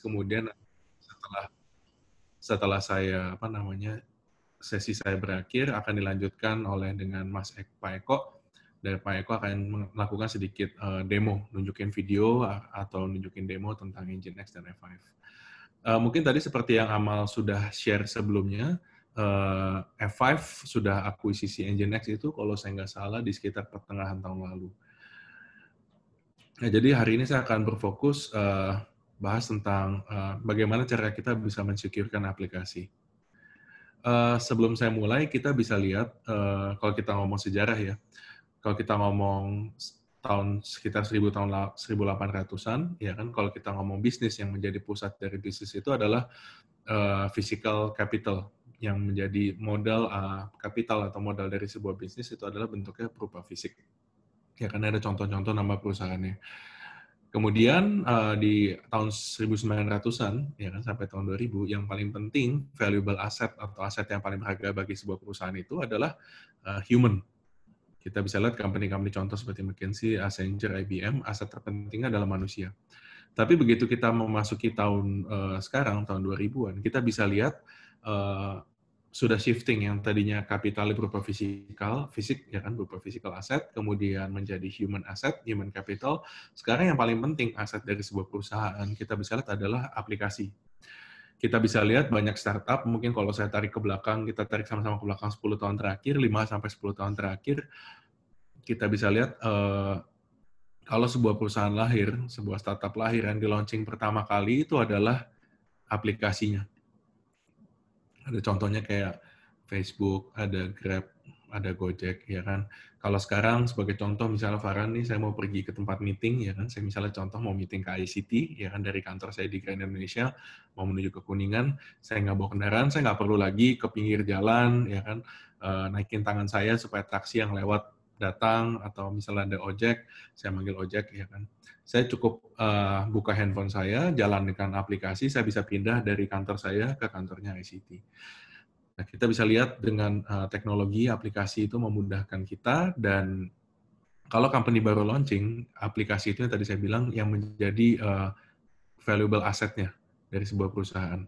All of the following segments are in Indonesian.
kemudian setelah saya sesi saya berakhir akan dilanjutkan dengan Pak Eko, dan Pak Eko akan melakukan sedikit demo, nunjukin video atau nunjukin demo tentang Nginx dan F5. Mungkin tadi seperti yang Amal sudah share sebelumnya, F5 sudah akuisisi Nginx itu kalau saya nggak salah di sekitar pertengahan tahun lalu. Nah, jadi hari ini saya akan berfokus bahas tentang bagaimana cara kita bisa mensecurekan aplikasi. Sebelum saya mulai, kita bisa lihat kalau kita ngomong sejarah ya, kalau kita ngomong tahun sekitar 1800-an, ya kan, kalau kita ngomong bisnis yang menjadi pusat dari bisnis itu adalah physical capital, yang menjadi modal kapital atau modal dari sebuah bisnis itu adalah bentuknya berupa fisik. Ya kan ada contoh-contoh nama perusahaannya. Kemudian di tahun 1900-an, ya kan, sampai tahun 2000, yang paling penting, valuable asset atau aset yang paling berharga bagi sebuah perusahaan itu adalah human. Kita bisa lihat company-company contoh seperti McKinsey, Accenture, IBM, aset terpentingnya adalah manusia. Tapi begitu kita memasuki tahun sekarang, tahun 2000-an, kita bisa lihat sudah shifting yang tadinya kapital berupa fisik, ya kan, berupa physical asset, kemudian menjadi human asset, human capital. Sekarang yang paling penting aset dari sebuah perusahaan, kita bisa lihat adalah aplikasi. Kita bisa lihat banyak startup, mungkin kalau saya tarik ke belakang, kita tarik sama-sama ke belakang 10 tahun terakhir, 5-10 tahun terakhir, kita bisa lihat kalau sebuah perusahaan lahir, sebuah startup lahir yang di-launching pertama kali itu adalah aplikasinya. Ada contohnya kayak Facebook, ada Grab, ada Gojek, ya kan. Kalau sekarang sebagai contoh, misalnya Farhan nih, saya mau pergi ke tempat meeting, ya kan. Saya misalnya contoh mau meeting ke ICT, ya kan, dari kantor saya di Grand Indonesia, mau menuju ke Kuningan, saya nggak bawa kendaraan, saya nggak perlu lagi ke pinggir jalan, ya kan, naikin tangan saya supaya taksi yang lewat datang, atau misalnya ada ojek, saya manggil ojek, ya kan. Saya cukup buka handphone saya, jalan dengan aplikasi, saya bisa pindah dari kantor saya ke kantornya ICT. Nah, kita bisa lihat dengan teknologi aplikasi itu memudahkan kita, dan kalau company baru launching, aplikasi itu yang tadi saya bilang yang menjadi valuable asset-nya dari sebuah perusahaan.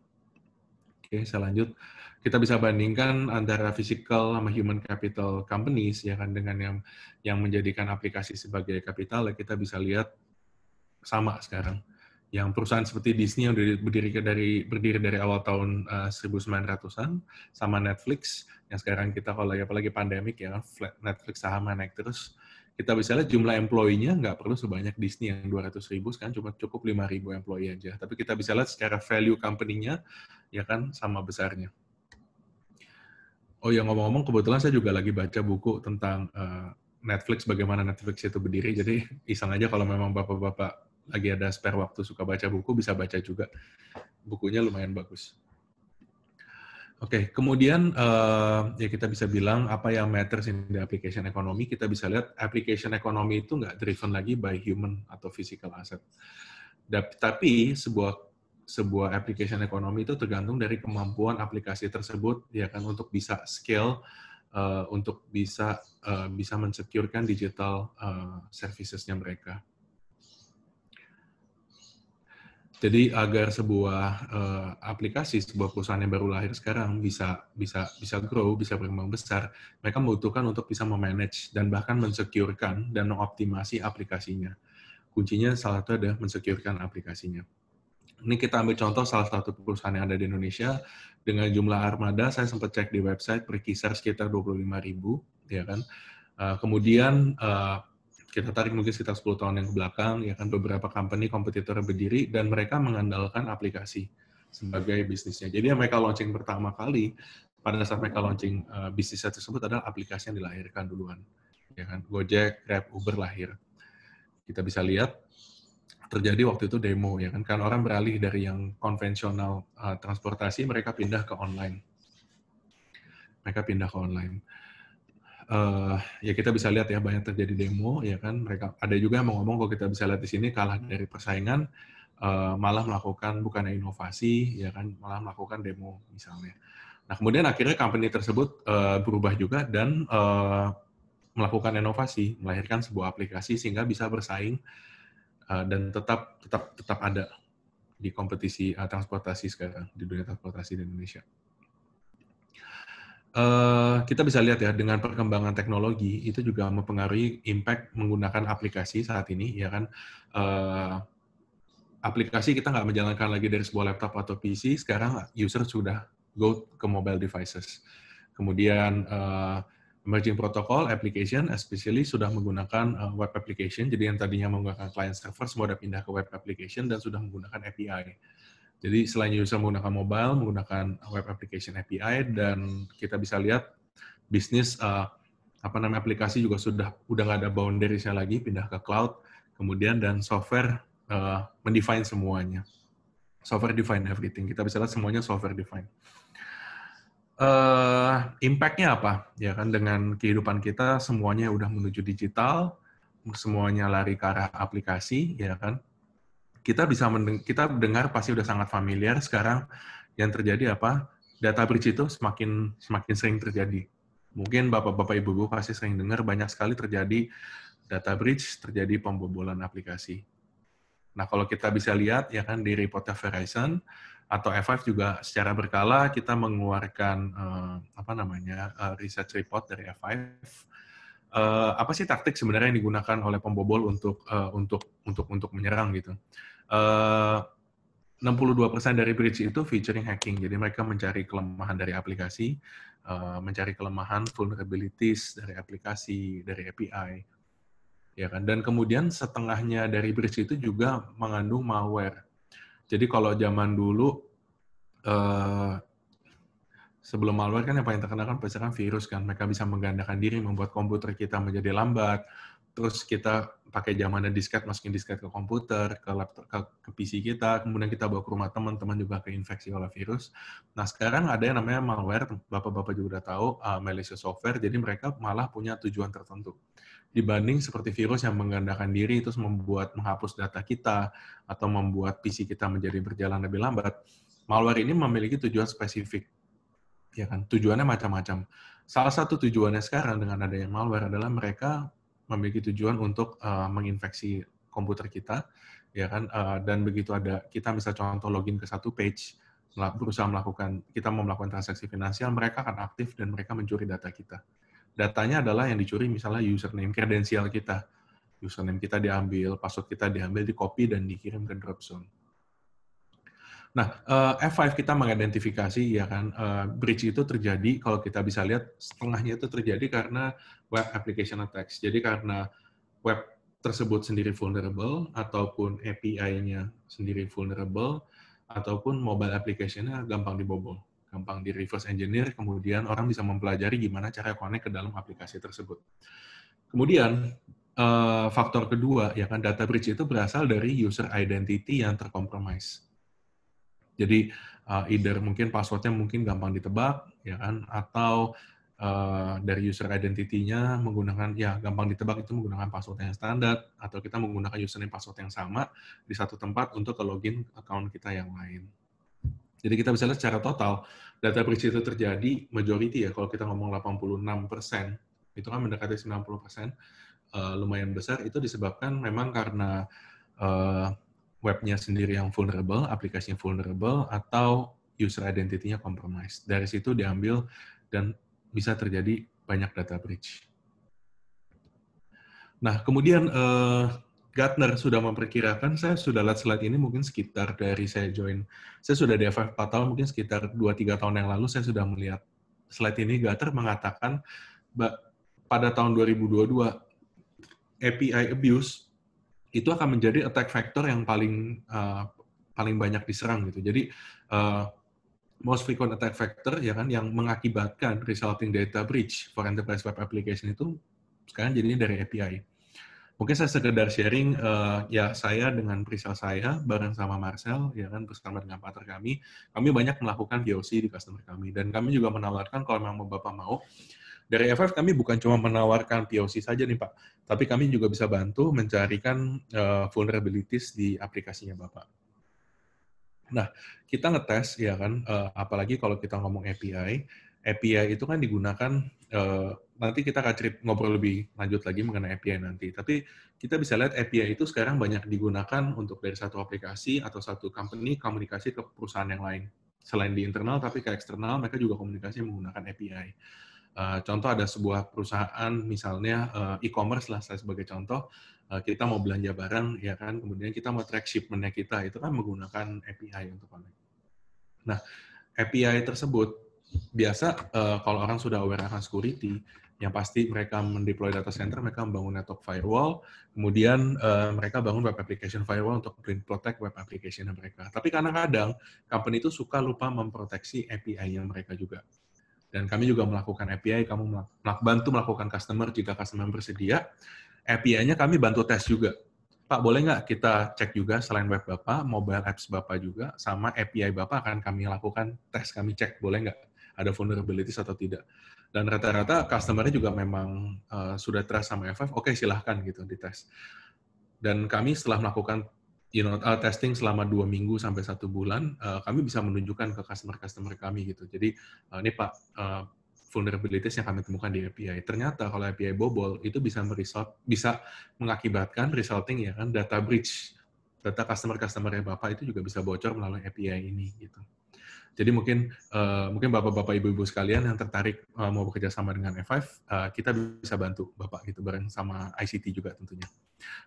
Oke, saya lanjut. Kita bisa bandingkan antara physical sama human capital companies, ya kan, dengan yang menjadikan aplikasi sebagai kapital, ya kita bisa lihat sama sekarang. Yang perusahaan seperti Disney yang berdiri dari awal tahun 1900-an, sama Netflix, yang sekarang kita kalau apalagi pandemik ya, Netflix sahamnya naik terus, kita bisa lihat jumlah employee-nya nggak perlu sebanyak Disney yang 200.000, sekarang cuma cukup 5.000 employee aja. Tapi kita bisa lihat secara value company-nya, ya kan, sama besarnya. Oh ya, ngomong-ngomong, kebetulan saya juga lagi baca buku tentang Netflix, bagaimana Netflix itu berdiri, jadi iseng aja kalau memang bapak-bapak lagi ada spare waktu suka baca buku, bisa baca juga. Bukunya lumayan bagus. Oke, kemudian ya kita bisa bilang apa yang matters in the application economy, kita bisa lihat application economy itu nggak driven lagi by human atau physical asset. Tapi sebuah application economy itu tergantung dari kemampuan aplikasi tersebut, ya kan, untuk bisa scale, untuk bisa mensecurekan digital services-nya mereka. Jadi agar sebuah aplikasi, sebuah perusahaan yang baru lahir sekarang bisa grow, bisa berkembang besar, mereka membutuhkan untuk bisa memanage dan bahkan mensecurekan dan mengoptimasi aplikasinya. Kuncinya salah satu adalah mensecurekan aplikasinya. Ini kita ambil contoh salah satu perusahaan yang ada di Indonesia dengan jumlah armada, saya sempat cek di website berkisar sekitar 25.000, ya kan. Kemudian kita tarik mungkin sekitar 10 tahun yang ke belakang, ya kan, beberapa company kompetitor berdiri dan mereka mengandalkan aplikasi sebagai bisnisnya. Jadi yang mereka launching pertama kali, pada saat mereka launching bisnisnya tersebut adalah aplikasi yang dilahirkan duluan. Ya kan, Gojek, Grab, Uber lahir. Kita bisa lihat terjadi waktu itu demo, ya kan orang beralih dari yang konvensional transportasi, mereka pindah ke online. Ya kita bisa lihat ya banyak terjadi demo, ya kan, mereka ada juga yang mau ngomong kalau kita bisa lihat di sini kalah dari persaingan, malah melakukan bukannya inovasi, ya kan, malah melakukan demo misalnya. Nah kemudian akhirnya company tersebut berubah juga dan melakukan inovasi, melahirkan sebuah aplikasi sehingga bisa bersaing dan tetap ada. di kompetisi transportasi sekarang, di dunia transportasi di Indonesia. Kita bisa lihat ya, dengan perkembangan teknologi, itu juga mempengaruhi impact menggunakan aplikasi saat ini, ya kan. Aplikasi kita nggak menjalankan lagi dari sebuah laptop atau PC, sekarang user sudah go ke mobile devices. Kemudian emerging protocol application, especially sudah menggunakan web application, jadi yang tadinya menggunakan client server, semua sudah pindah ke web application dan sudah menggunakan API. Jadi selain user menggunakan mobile, menggunakan web application API, dan kita bisa lihat bisnis aplikasi juga udah nggak ada boundaries-nya lagi, pindah ke cloud, kemudian dan software mendefine semuanya. Software define everything. Kita bisa lihat semuanya software define. Impact-nya apa? Ya kan, dengan kehidupan kita semuanya udah menuju digital, semuanya lari ke arah aplikasi, ya kan. Kita dengar pasti udah sangat familiar sekarang yang terjadi apa? Data breach itu semakin sering terjadi. Mungkin Bapak-bapak Ibu pasti sering dengar banyak sekali terjadi data breach, terjadi pembobolan aplikasi. Nah, kalau kita bisa lihat ya kan di reportnya Verizon atau F5 juga secara berkala kita mengeluarkan research report dari F5. Apa sih taktik sebenarnya yang digunakan oleh pembobol untuk menyerang gitu? 62% dari breach itu featuring hacking. Jadi mereka mencari kelemahan dari aplikasi, mencari kelemahan vulnerabilities dari aplikasi, dari API. Ya kan? Dan kemudian setengahnya dari breach itu juga mengandung malware. Jadi kalau zaman dulu sebelum malware kan yang paling terkenal kan pasti kan virus kan. Mereka bisa menggandakan diri, membuat komputer kita menjadi lambat. Terus kita pakai zamannya disket, masukin disket ke komputer, ke laptop, ke PC kita, kemudian kita bawa ke rumah teman-teman juga keinfeksi oleh virus. Nah sekarang ada yang namanya malware, bapak-bapak juga udah tahu, malicious software, jadi mereka malah punya tujuan tertentu. Dibanding seperti virus yang menggandakan diri, terus menghapus data kita, atau membuat PC kita menjadi berjalan lebih lambat, malware ini memiliki tujuan spesifik. Ya kan, tujuannya macam-macam. Salah satu tujuannya sekarang dengan adanya malware adalah mereka memiliki tujuan untuk menginfeksi komputer kita, ya kan, dan begitu kita bisa contoh login ke satu page, berusaha kita mau melakukan transaksi finansial, mereka akan aktif dan mereka mencuri data kita. Datanya adalah yang dicuri misalnya username, kredensial kita. Username kita diambil, password kita diambil, di-copy dan dikirim ke Dropzone. Nah, F5 kita mengidentifikasi ya kan, breach itu terjadi, kalau kita bisa lihat setengahnya itu terjadi karena web application attacks. Jadi karena web tersebut sendiri vulnerable, ataupun API-nya sendiri vulnerable, ataupun mobile application-nya gampang dibobol, gampang di reverse engineer, kemudian orang bisa mempelajari gimana cara connect ke dalam aplikasi tersebut. Kemudian faktor kedua ya kan, data breach itu berasal dari user identity yang terkompromise. Jadi either mungkin password-nya mungkin gampang ditebak, ya kan, atau dari user identity-nya menggunakan, ya gampang ditebak itu menggunakan password yang standar, atau kita menggunakan username password yang sama di satu tempat untuk ke login account kita yang lain. Jadi kita bisa lihat secara total, data breach itu terjadi, majority ya, kalau kita ngomong 86%, itu kan mendekati 90%, lumayan besar, itu disebabkan memang karena webnya sendiri yang vulnerable, aplikasinya vulnerable, atau user identity-nya compromised. Dari situ diambil dan bisa terjadi banyak data breach. Nah, kemudian Gartner sudah memperkirakan, saya sudah lihat slide ini mungkin sekitar dari saya join, saya sudah di F5 4 tahun, mungkin sekitar 2-3 tahun yang lalu saya sudah melihat slide ini. Gartner mengatakan pada tahun 2022, API abuse itu akan menjadi attack factor yang paling banyak diserang gitu. Jadi most frequent attack factor ya kan yang mengakibatkan resulting data breach for enterprise web application itu sekarang jadinya dari API. Mungkin saya sekedar sharing ya, saya dengan perisal saya bareng sama Marcel ya kan, bersama dengan partner kami banyak melakukan POC di customer kami, dan kami juga menawarkan kalau memang Bapak mau, dari F5 kami bukan cuma menawarkan POC saja nih Pak, tapi kami juga bisa bantu mencarikan vulnerabilities di aplikasinya Bapak. Nah, kita ngetes ya kan, apalagi kalau kita ngomong API, API itu kan digunakan, nanti kita akan ngobrol lebih lanjut lagi mengenai API nanti. Tapi kita bisa lihat API itu sekarang banyak digunakan untuk dari satu aplikasi atau satu company komunikasi ke perusahaan yang lain. Selain di internal, tapi ke eksternal, mereka juga komunikasi menggunakan API. Contoh ada sebuah perusahaan, misalnya e-commerce lah saya sebagai contoh, kita mau belanja barang, ya kan, kemudian kita mau track shipment-nya kita, itu kan menggunakan API untuk connect. Nah, API tersebut biasa kalau orang sudah aware akan security, yang pasti mereka mendeploy data center, mereka membangun network firewall, kemudian mereka bangun web application firewall untuk protect web application mereka. Tapi kadang-kadang company itu suka lupa memproteksi API-nya mereka juga. Dan kami juga melakukan API, kamu bantu melakukan customer jika customer bersedia. API-nya kami bantu tes juga. Pak, boleh nggak kita cek juga selain web Bapak, mobile apps Bapak juga, sama API Bapak akan kami lakukan tes, kami cek, boleh nggak ada vulnerabilities atau tidak. Dan rata-rata customer-nya juga memang sudah trust sama FF, oke silahkan gitu dites. Dan kami setelah melakukan testing selama 2 minggu sampai 1 bulan, kami bisa menunjukkan ke customer kami gitu. Jadi, ini Pak, vulnerabilities yang kami temukan di API. Ternyata kalau API bobol, itu bisa mengakibatkan resulting ya kan data breach. Data customer-customer Bapak itu juga bisa bocor melalui API ini gitu. Jadi mungkin Bapak-bapak, Ibu-ibu sekalian yang tertarik mau bekerja sama dengan F5, kita bisa bantu Bapak gitu bareng sama ICT juga tentunya.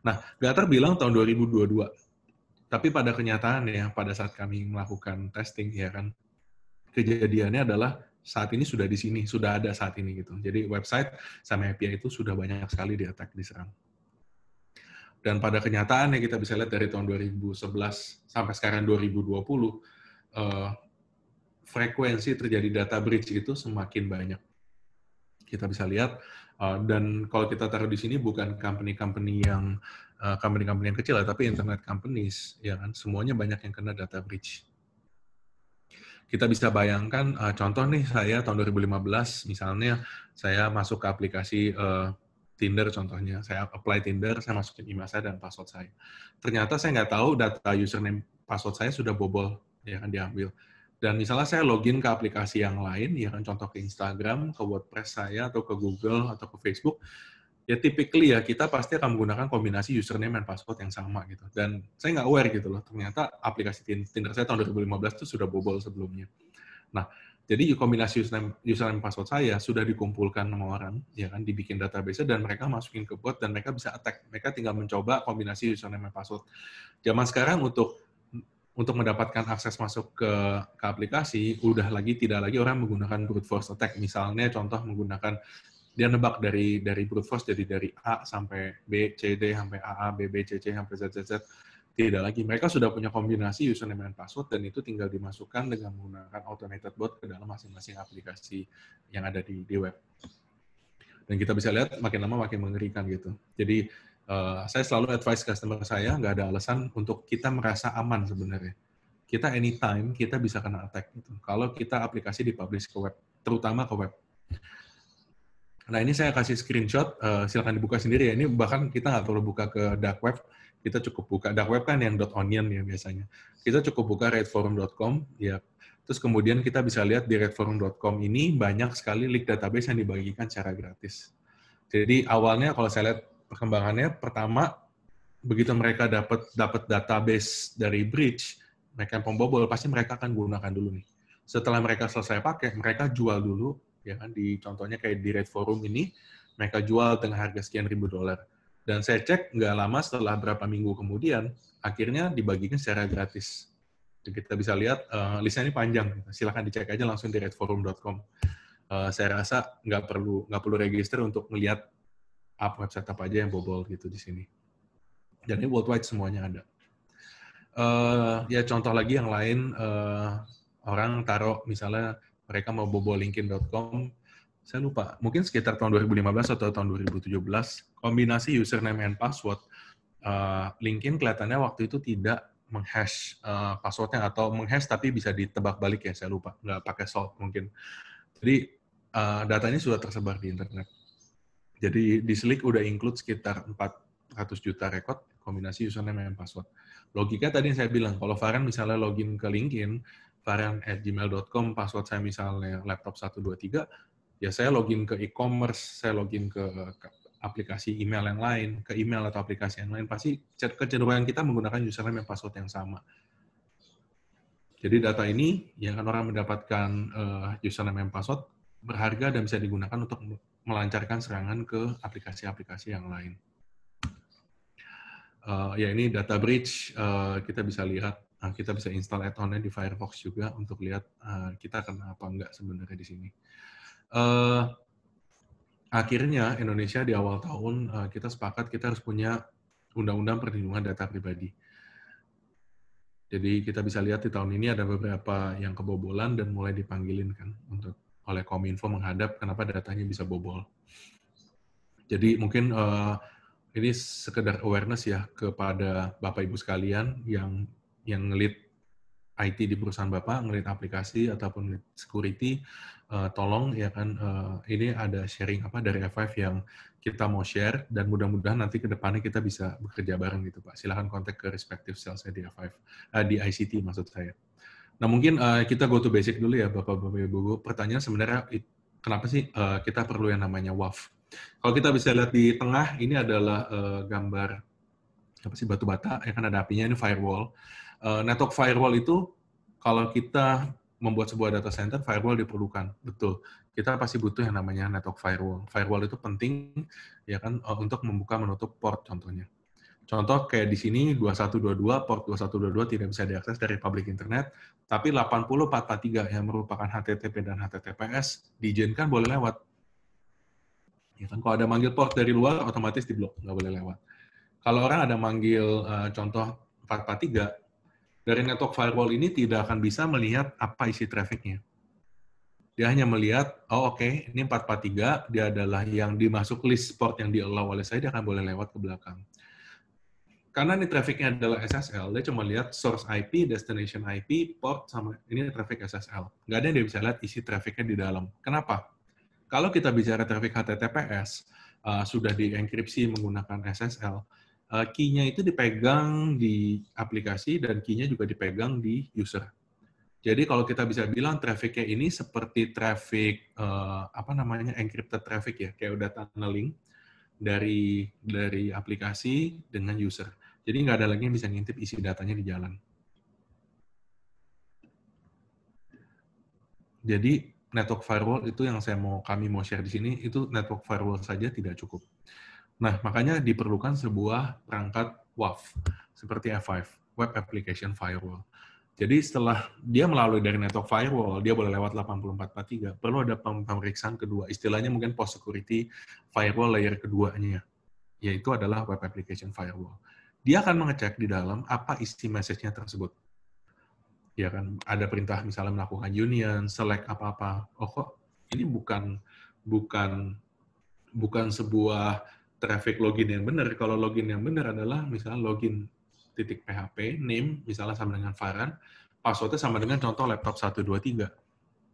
Nah, Gatar bilang tahun 2022. Tapi pada kenyataannya, pada saat kami melakukan testing, ya kan, kejadiannya adalah saat ini sudah di sini, sudah ada saat ini gitu. Jadi website sama API itu sudah banyak sekali di-attack, diserang. Dan pada kenyataannya kita bisa lihat dari tahun 2011 sampai sekarang 2020, frekuensi terjadi data breach itu semakin banyak. Kita bisa lihat, dan kalau kita taruh di sini bukan company-company yang kecil, tapi internet companies, ya kan, semuanya banyak yang kena data breach. Kita bisa bayangkan, contoh nih saya tahun 2015, misalnya saya masuk ke aplikasi Tinder contohnya, saya apply Tinder, saya masukin email saya dan password saya. Ternyata saya nggak tahu data username password saya sudah bobol, ya kan diambil. Dan misalnya saya login ke aplikasi yang lain, ya kan contoh ke Instagram, ke WordPress saya, atau ke Google, atau ke Facebook, ya typically ya kita pasti akan menggunakan kombinasi username dan password yang sama gitu. Dan saya nggak aware gitu loh, ternyata aplikasi Tinder saya tahun 2015 itu sudah bobol sebelumnya. Nah, jadi kombinasi username password saya sudah dikumpulkan sama orang, ya kan, dibikin database dan mereka masukin ke bot dan mereka bisa attack. Mereka tinggal mencoba kombinasi username dan password. Zaman sekarang untuk mendapatkan akses masuk ke aplikasi, tidak lagi orang menggunakan brute force attack. Misalnya contoh menggunakan dia nebak dari brute force, jadi dari A sampai B, C, D, sampai AA, B, C, C, sampai Z, Z, Z. Tidak lagi. Mereka sudah punya kombinasi username dan password, dan itu tinggal dimasukkan dengan menggunakan automated bot ke dalam masing-masing aplikasi yang ada di web. Dan kita bisa lihat makin lama makin mengerikan gitu. Jadi, saya selalu advise customer saya, nggak ada alasan untuk kita merasa aman sebenarnya. Kita anytime, kita bisa kena attack. Gitu. Kalau kita aplikasi dipublish ke web, terutama ke web. Nah, ini saya kasih screenshot, silakan dibuka sendiri ya. Ini bahkan kita nggak perlu buka ke dark web, kita cukup buka. Dark web kan yang .onion ya biasanya. Kita cukup buka redforum.com, ya. Terus kemudian kita bisa lihat di redforum.com ini banyak sekali link database yang dibagikan secara gratis. Jadi awalnya kalau saya lihat perkembangannya, pertama, begitu mereka dapat database dari breach, mereka yang pembobol, pasti mereka akan gunakan dulu nih. Setelah mereka selesai pakai, mereka jual dulu, ya kan, di contohnya kayak di Red Forum ini, mereka jual dengan harga sekian ribu $. Dan saya cek, nggak lama setelah berapa minggu kemudian, akhirnya dibagikan secara gratis. Jadi kita bisa lihat, listnya ini panjang, silahkan dicek aja langsung di redforum.com. Saya rasa nggak perlu register untuk melihat website apa aja yang bobol gitu di sini. Dan ini worldwide semuanya ada. Ya contoh lagi yang lain, orang taruh misalnya mereka mau bobol linkedin.com, saya lupa, mungkin sekitar tahun 2015 atau tahun 2017, kombinasi username and password, LinkedIn kelihatannya waktu itu tidak menghash passwordnya, atau menghash tapi bisa ditebak balik ya, saya lupa, nggak pakai salt mungkin. Jadi datanya sudah tersebar di internet. Jadi di Slick udah include sekitar 400 juta record kombinasi username dan password. Logika tadi yang saya bilang, kalau Farhan misalnya login ke LinkedIn, farhan@gmail.com, password saya misalnya laptop 123, ya saya login ke e-commerce, saya login ke aplikasi email yang lain, ke email atau aplikasi yang lain, pasti kecenderungan kita menggunakan username dan password yang sama. Jadi data ini yang akan orang mendapatkan username dan password berharga dan bisa digunakan untuk melancarkan serangan ke aplikasi-aplikasi yang lain. Ya ini data breach, kita bisa lihat, kita bisa install add-on-nya di Firefox juga untuk lihat kita kena apa enggak sebenarnya di sini. Akhirnya Indonesia di awal tahun kita sepakat kita harus punya undang-undang perlindungan data pribadi. Jadi kita bisa lihat di tahun ini ada beberapa yang kebobolan dan mulai dipanggilin kan untuk oleh Kominfo menghadap kenapa datanya bisa bobol. Jadi mungkin ini sekedar awareness ya kepada Bapak Ibu sekalian yang ngelit IT di perusahaan Bapak, ngelit aplikasi ataupun security, tolong ya kan ini ada sharing apa dari F5 yang kita mau share dan mudah-mudahan nanti ke depannya kita bisa bekerja bareng gitu Pak. Silakan kontak ke respective sales di F5 di ICT maksud saya. Nah mungkin kita go to basic dulu ya Bapak-Bapak Ibu. Pertanyaan sebenarnya kenapa sih kita perlu yang namanya WAF? Kalau kita bisa lihat di tengah ini adalah gambar apa sih batu bata ya kan ada apinya ini firewall. Network firewall itu kalau kita membuat sebuah data center firewall diperlukan betul. Kita pasti butuh yang namanya network firewall. Firewall itu penting ya kan untuk membuka menutup port contohnya. Contoh kayak di sini 2122 port 2122 tidak bisa diakses dari public internet, tapi 80443 yang merupakan HTTP dan HTTPS diizinkan boleh lewat. Ya kan, kalau ada manggil port dari luar, otomatis diblok, nggak boleh lewat. Kalau orang ada manggil contoh 443, dari network firewall ini tidak akan bisa melihat apa isi trafficnya. Dia hanya melihat, oh oke, ini 443, dia adalah yang dimasuk list port yang di-allow oleh saya, dia akan boleh lewat ke belakang. Karena ini trafficnya adalah SSL, dia cuma lihat source IP, destination IP, port, sama ini traffic SSL. Nggak ada yang dia bisa lihat isi trafficnya di dalam. Kenapa? Kalau kita bicara traffic HTTPS, sudah dienkripsi menggunakan SSL, key-nya itu dipegang di aplikasi dan key-nya juga dipegang di user. Jadi kalau kita bisa bilang traffic-nya ini seperti traffic encrypted traffic ya, kayak udah tunneling dari aplikasi dengan user. Jadi nggak ada lagi yang bisa ngintip isi datanya di jalan. Jadi network firewall itu yang kami mau share di sini, itu network firewall saja tidak cukup. Nah, makanya diperlukan sebuah perangkat WAF, seperti F5, Web Application Firewall. Jadi setelah dia melalui dari network firewall, dia boleh lewat 8443, perlu ada pemeriksaan kedua. Istilahnya mungkin post security firewall layer keduanya, yaitu adalah Web Application Firewall. Dia akan mengecek di dalam apa isi message-nya tersebut. Ya kan, ada perintah misalnya melakukan union, select apa-apa. Oh kok ini bukan sebuah traffic login yang benar. Kalau login yang benar adalah misalnya login .php, name misalnya sama dengan Farhan, passwordnya sama dengan contoh laptop 123.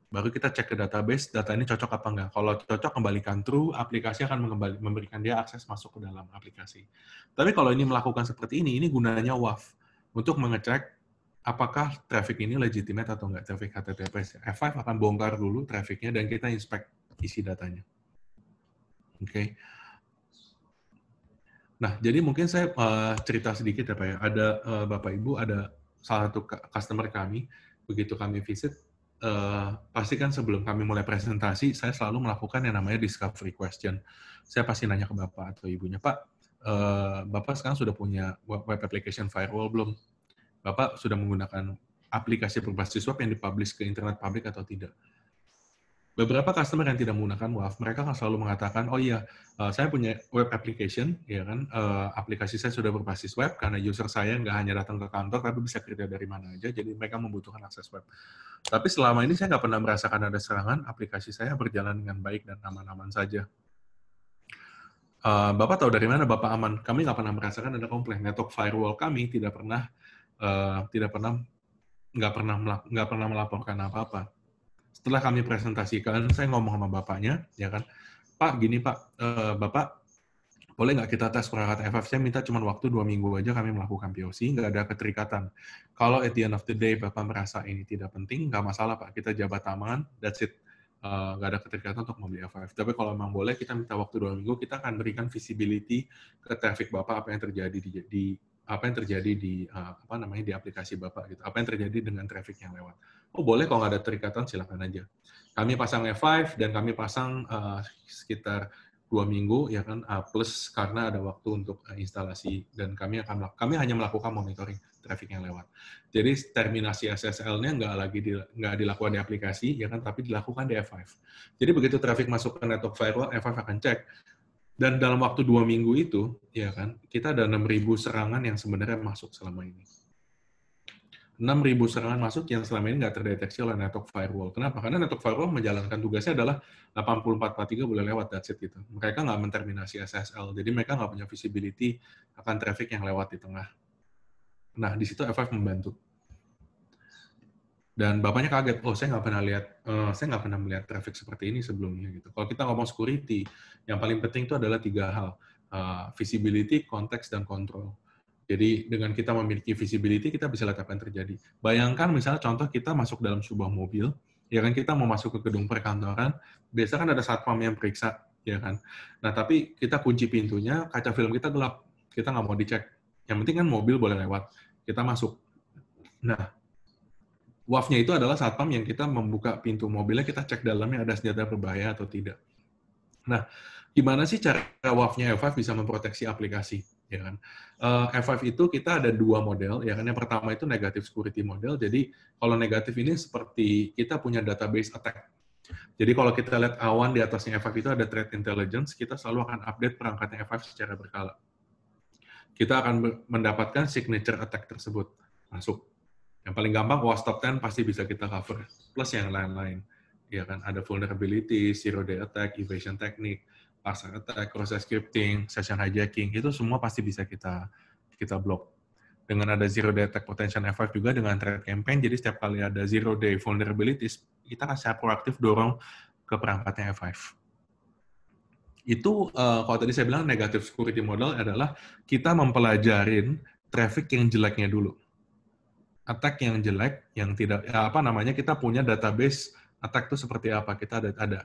Baru kita cek ke database, data ini cocok apa enggak. Kalau cocok, kembalikan true, aplikasi akan memberikan dia akses masuk ke dalam aplikasi. Tapi kalau ini melakukan seperti ini gunanya WAF, untuk mengecek apakah traffic ini legitimate atau enggak, traffic HTTPS. F5 akan bongkar dulu trafficnya dan kita inspect isi datanya. Oke. Nah, jadi mungkin saya cerita sedikit ya Pak ya. Ada Bapak Ibu, ada salah satu customer kami, begitu kami visit, pasti kan sebelum kami mulai presentasi, saya selalu melakukan yang namanya discovery question. Saya pasti nanya ke Bapak atau Ibunya, Pak, Bapak sekarang sudah punya web application firewall belum? Bapak sudah menggunakan aplikasi berbasis web yang dipublish ke internet publik atau tidak? Beberapa customer yang tidak menggunakan WAF, mereka akan selalu mengatakan, oh iya, saya punya web application, ya kan, aplikasi saya sudah berbasis web, karena user saya nggak hanya datang ke kantor, tapi bisa kerja dari mana aja, jadi mereka membutuhkan akses web. Tapi selama ini saya nggak pernah merasakan ada serangan, aplikasi saya berjalan dengan baik dan aman-aman saja. Bapak tahu dari mana Bapak aman? Kami nggak pernah merasakan ada komplain. Network firewall kami tidak pernah melaporkan apa-apa. Setelah kami presentasikan, saya ngomong sama bapaknya, ya kan, Pak, gini Pak, Bapak boleh nggak kita tes perangkat FF? Saya minta cuma waktu 2 minggu aja kami melakukan POC, nggak ada keterikatan. Kalau at the end of the day Bapak merasa ini tidak penting, nggak masalah Pak, kita jabat tangan, that's it. Nggak ada keterikatan untuk membeli FF. Tapi kalau memang boleh, kita minta waktu 2 minggu, kita akan berikan visibility ke traffic Bapak, apa yang terjadi di aplikasi Bapak gitu. Apa yang terjadi dengan traffic yang lewat. Oh boleh, kalau nggak ada keterikatan silakan aja. Kami pasang F5 dan kami pasang sekitar 2 minggu ya kan, plus karena ada waktu untuk instalasi, dan kami hanya melakukan monitoring traffic yang lewat. Jadi terminasi SSL-nya nggak dilakukan di aplikasi ya kan, tapi dilakukan di F5. Jadi begitu traffic masuk ke network firewall, F5 akan cek, dan dalam waktu 2 minggu itu ya kan, kita ada 6.000 serangan yang sebenarnya masuk selama ini. 6.000 serangan masuk yang selama ini nggak terdeteksi oleh network firewall. Kenapa? Karena network firewall menjalankan tugasnya adalah 8443 boleh lewat, that's it gitu. Mereka nggak menterminasi SSL, jadi mereka nggak punya visibility akan traffic yang lewat di tengah. Nah, di situ F5 membantu. Dan bapaknya kaget, oh saya nggak pernah melihat traffic seperti ini sebelumnya gitu. Kalau kita ngomong security, yang paling penting itu adalah 3 hal, visibility, konteks, dan control. Jadi dengan kita memiliki visibility, kita bisa lihat apa yang terjadi. Bayangkan misalnya contoh kita masuk dalam sebuah mobil, ya kan, kita mau masuk ke gedung perkantoran, biasa kan ada satpam yang periksa, ya kan. Nah tapi kita kunci pintunya, kaca film kita gelap, kita nggak mau dicek. Yang penting kan mobil boleh lewat, kita masuk. Nah, WAF-nya itu adalah satpam yang kita membuka pintu mobilnya, kita cek dalamnya ada senjata berbahaya atau tidak. Nah, gimana sih cara WAF-nya F5 bisa memproteksi aplikasi? Ya kan? F5 itu kita ada 2 model, ya kan? Yang pertama itu negative security model. Jadi kalau negatif ini seperti kita punya database attack. Jadi kalau kita lihat awan di atasnya F5 itu ada threat intelligence, kita selalu akan update perangkatnya F5 secara berkala. Kita akan mendapatkan signature attack tersebut masuk. Yang paling gampang OWASP Top 10 pasti bisa kita cover, plus yang lain-lain. Ya kan, ada vulnerability, zero day attack, evasion technique, parser attack, cross-site scripting, session hijacking, itu semua pasti bisa kita block. Dengan ada zero day attack potential F5 juga dengan threat campaign, jadi setiap kali ada zero day vulnerabilities, kita akan secara proaktif dorong ke perangkatnya F5. Itu kalau tadi saya bilang negative security model adalah kita mempelajarin traffic yang jeleknya dulu. Attack yang jelek, yang tidak kita punya database attack itu seperti apa,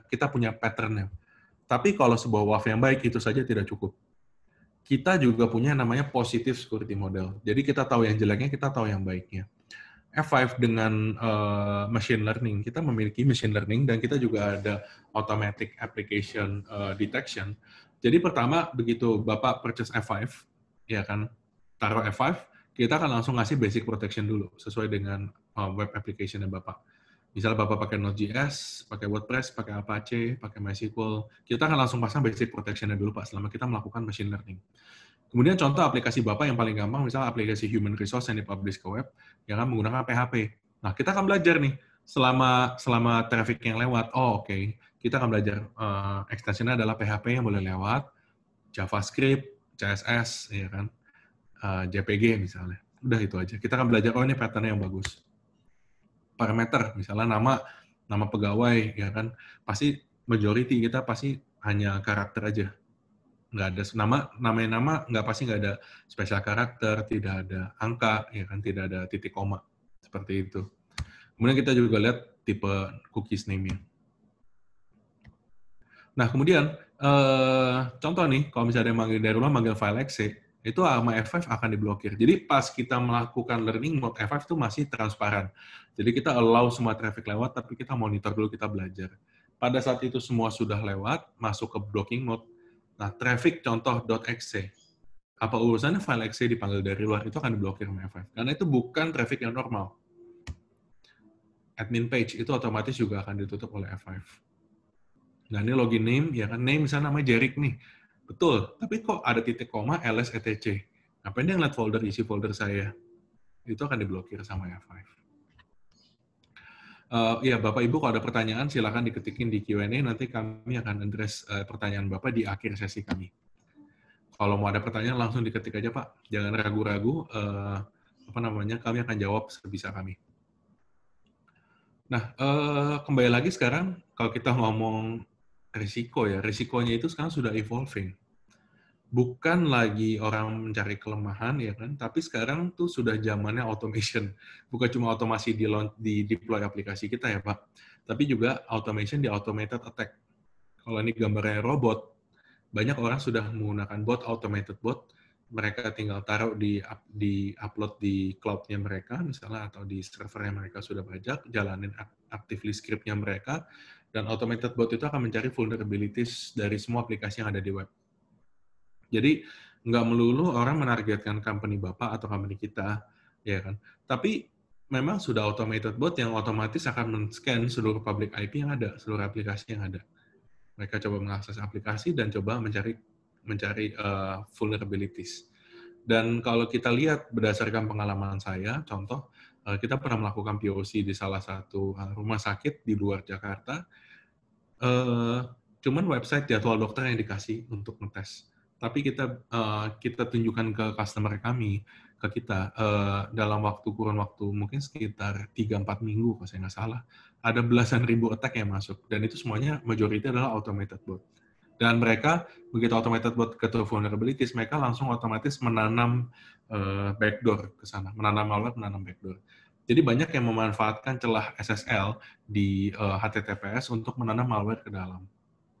kita punya pattern-nya. Tapi kalau sebuah WAF yang baik itu saja tidak cukup. Kita juga punya namanya positive security model. Jadi kita tahu yang jeleknya, kita tahu yang baiknya. F5 dengan machine learning, kita memiliki machine learning dan kita juga ada automatic application detection. Jadi pertama begitu Bapak purchase F5, ya kan, taruh F5, kita akan langsung ngasih basic protection dulu sesuai dengan web application yang Bapak. Misalnya Bapak pakai Node.js, pakai WordPress, pakai Apache, pakai MySQL, kita akan langsung pasang basic protection-nya dulu Pak selama kita melakukan machine learning. Kemudian contoh aplikasi Bapak yang paling gampang, misalnya aplikasi human resource yang dipublish ke web, yang menggunakan PHP. Nah, kita akan belajar nih, selama traffic yang lewat, oke, kita akan belajar extension-nya adalah PHP yang boleh lewat, JavaScript, CSS, ya kan, JPG misalnya. Udah itu aja. Kita akan belajar, ini pattern-nya yang bagus. Parameter, misalnya nama pegawai, ya kan, pasti majority kita pasti hanya karakter aja. Nggak ada nama nggak ada spesial karakter, tidak ada angka, ya kan, tidak ada titik koma, seperti itu. Kemudian kita juga lihat tipe cookies name-nya. Nah kemudian contoh nih, kalau misalnya manggil dari rumah manggil file exe, itu sama F5 akan diblokir. Jadi pas kita melakukan learning mode F5 itu masih transparan. Jadi kita allow semua traffic lewat, tapi kita monitor dulu, kita belajar. Pada saat itu semua sudah lewat, masuk ke blocking mode. Nah, traffic contoh .exe, apa urusannya file exe dipanggil dari luar, itu akan diblokir sama F5. Karena itu bukan traffic yang normal. Admin page itu otomatis juga akan ditutup oleh F5. Nah, ini login name, ya kan, name misalnya namanya Jerik nih. Betul, tapi kok ada titik koma, ls, etc. Ngapain dia ngeliat isi folder saya? Itu akan diblokir sama F5. Ya, Bapak Ibu kalau ada pertanyaan silakan diketikin di Q&A, nanti kami akan address pertanyaan Bapak di akhir sesi kami. Kalau mau ada pertanyaan langsung diketik aja Pak, jangan ragu-ragu, kami akan jawab sebisa kami. Nah, kembali lagi sekarang kalau kita ngomong risiko ya, risikonya itu sekarang sudah evolving. bukan lagi orang mencari kelemahan ya kan, tapi sekarang tuh sudah zamannya automation. Bukan cuma otomasi di deploy aplikasi kita ya Pak, tapi juga automation di automated attack. Kalau ini gambarnya robot, banyak orang sudah menggunakan bot, automated bot, mereka tinggal taruh di upload di cloud-nya mereka misalnya atau di servernya mereka sudah bajak, jalanin actively script-nya mereka, dan automated bot itu akan mencari vulnerabilities dari semua aplikasi yang ada di web. Jadi nggak melulu orang menargetkan company bapak atau company kita, ya kan? Tapi memang sudah automated bot yang otomatis akan men-scan seluruh public IP yang ada, seluruh aplikasi yang ada. Mereka coba mengakses aplikasi dan coba mencari vulnerabilities. Dan kalau kita lihat berdasarkan pengalaman saya, contoh kita pernah melakukan POC di salah satu rumah sakit di luar Jakarta. Cuman website jadwal dokter yang dikasih untuk ngetes. Tapi kita tunjukkan ke customer kami, ke kita, dalam kurun waktu mungkin sekitar 3-4 minggu, kalau saya nggak salah, ada belasan ribu attack yang masuk. Dan itu semuanya majority adalah automated bot. Dan mereka, begitu automated bot ketemu vulnerabilities, mereka langsung otomatis menanam backdoor ke sana. Menanam malware, menanam backdoor. Jadi banyak yang memanfaatkan celah SSL di HTTPS untuk menanam malware ke dalam.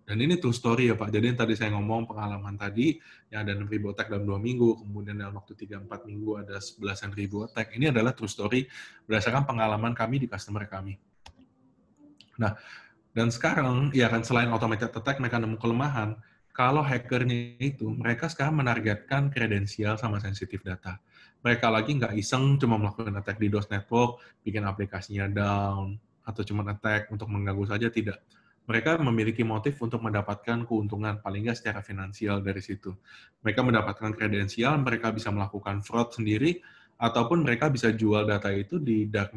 Dan ini true story ya Pak. Jadi yang tadi saya ngomong pengalaman tadi, yang ada 6.000 attack dalam 2 minggu, kemudian dalam waktu 3-4 minggu ada belasan ribu attack. Ini adalah true story berdasarkan pengalaman kami di customer kami. Nah, dan sekarang, ya kan selain automated attack, mereka nemu kelemahan, kalau hackernya itu, mereka sekarang menargetkan kredensial sama sensitif data. Mereka lagi nggak iseng cuma melakukan attack di DOS network, bikin aplikasinya down, atau cuma attack untuk mengganggu saja, tidak. Mereka memiliki motif untuk mendapatkan keuntungan, paling nggak secara finansial dari situ. Mereka mendapatkan kredensial, mereka bisa melakukan fraud sendiri, ataupun mereka bisa jual data itu di dark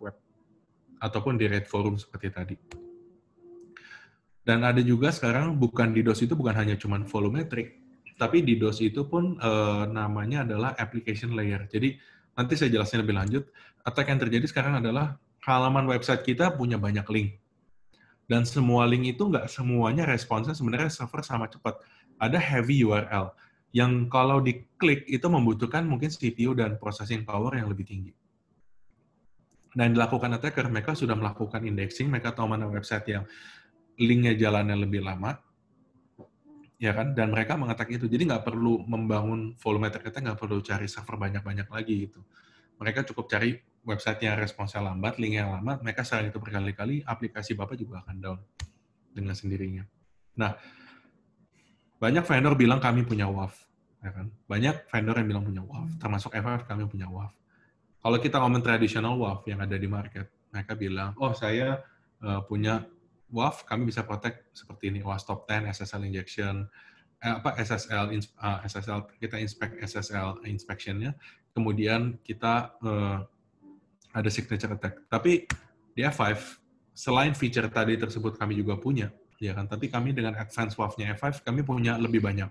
web, ataupun di red forum seperti tadi. Dan ada juga sekarang bukan di DOS itu bukan hanya cuman volumetric, tapi di DOS itu pun namanya adalah application layer. Jadi nanti saya jelasin lebih lanjut. Attack yang terjadi sekarang adalah halaman website kita punya banyak link. Dan semua link itu nggak semuanya responsnya sebenarnya server sama cepat. Ada heavy URL yang kalau diklik itu membutuhkan mungkin CPU dan processing power yang lebih tinggi. Nah, yang dilakukan attacker, mereka sudah melakukan indexing, mereka tahu mana website yang linknya jalannya lebih lama, ya kan? Dan mereka mengattack itu. Jadi nggak perlu membangun volumeter kita, nggak perlu cari server banyak-banyak lagi gitu. Mereka cukup cari website yang responsnya lambat, link yang lama, mereka selain itu berkali-kali, aplikasi Bapak juga akan down dengan sendirinya. Nah, banyak vendor bilang kami punya WAF, ya kan? Banyak vendor yang bilang punya WAF, termasuk FF kami punya WAF. Kalau kita ngomong traditional WAF yang ada di market, mereka bilang, oh saya punya WAF, kami bisa protect seperti ini, WAF top 10, SSL injection, SSL kita inspect SSL inspection-nya, kemudian kita ada signature attack. Tapi di F5 selain feature tadi tersebut kami juga punya, ya kan? Tapi kami dengan advanced WAF-nya F5 kami punya lebih banyak.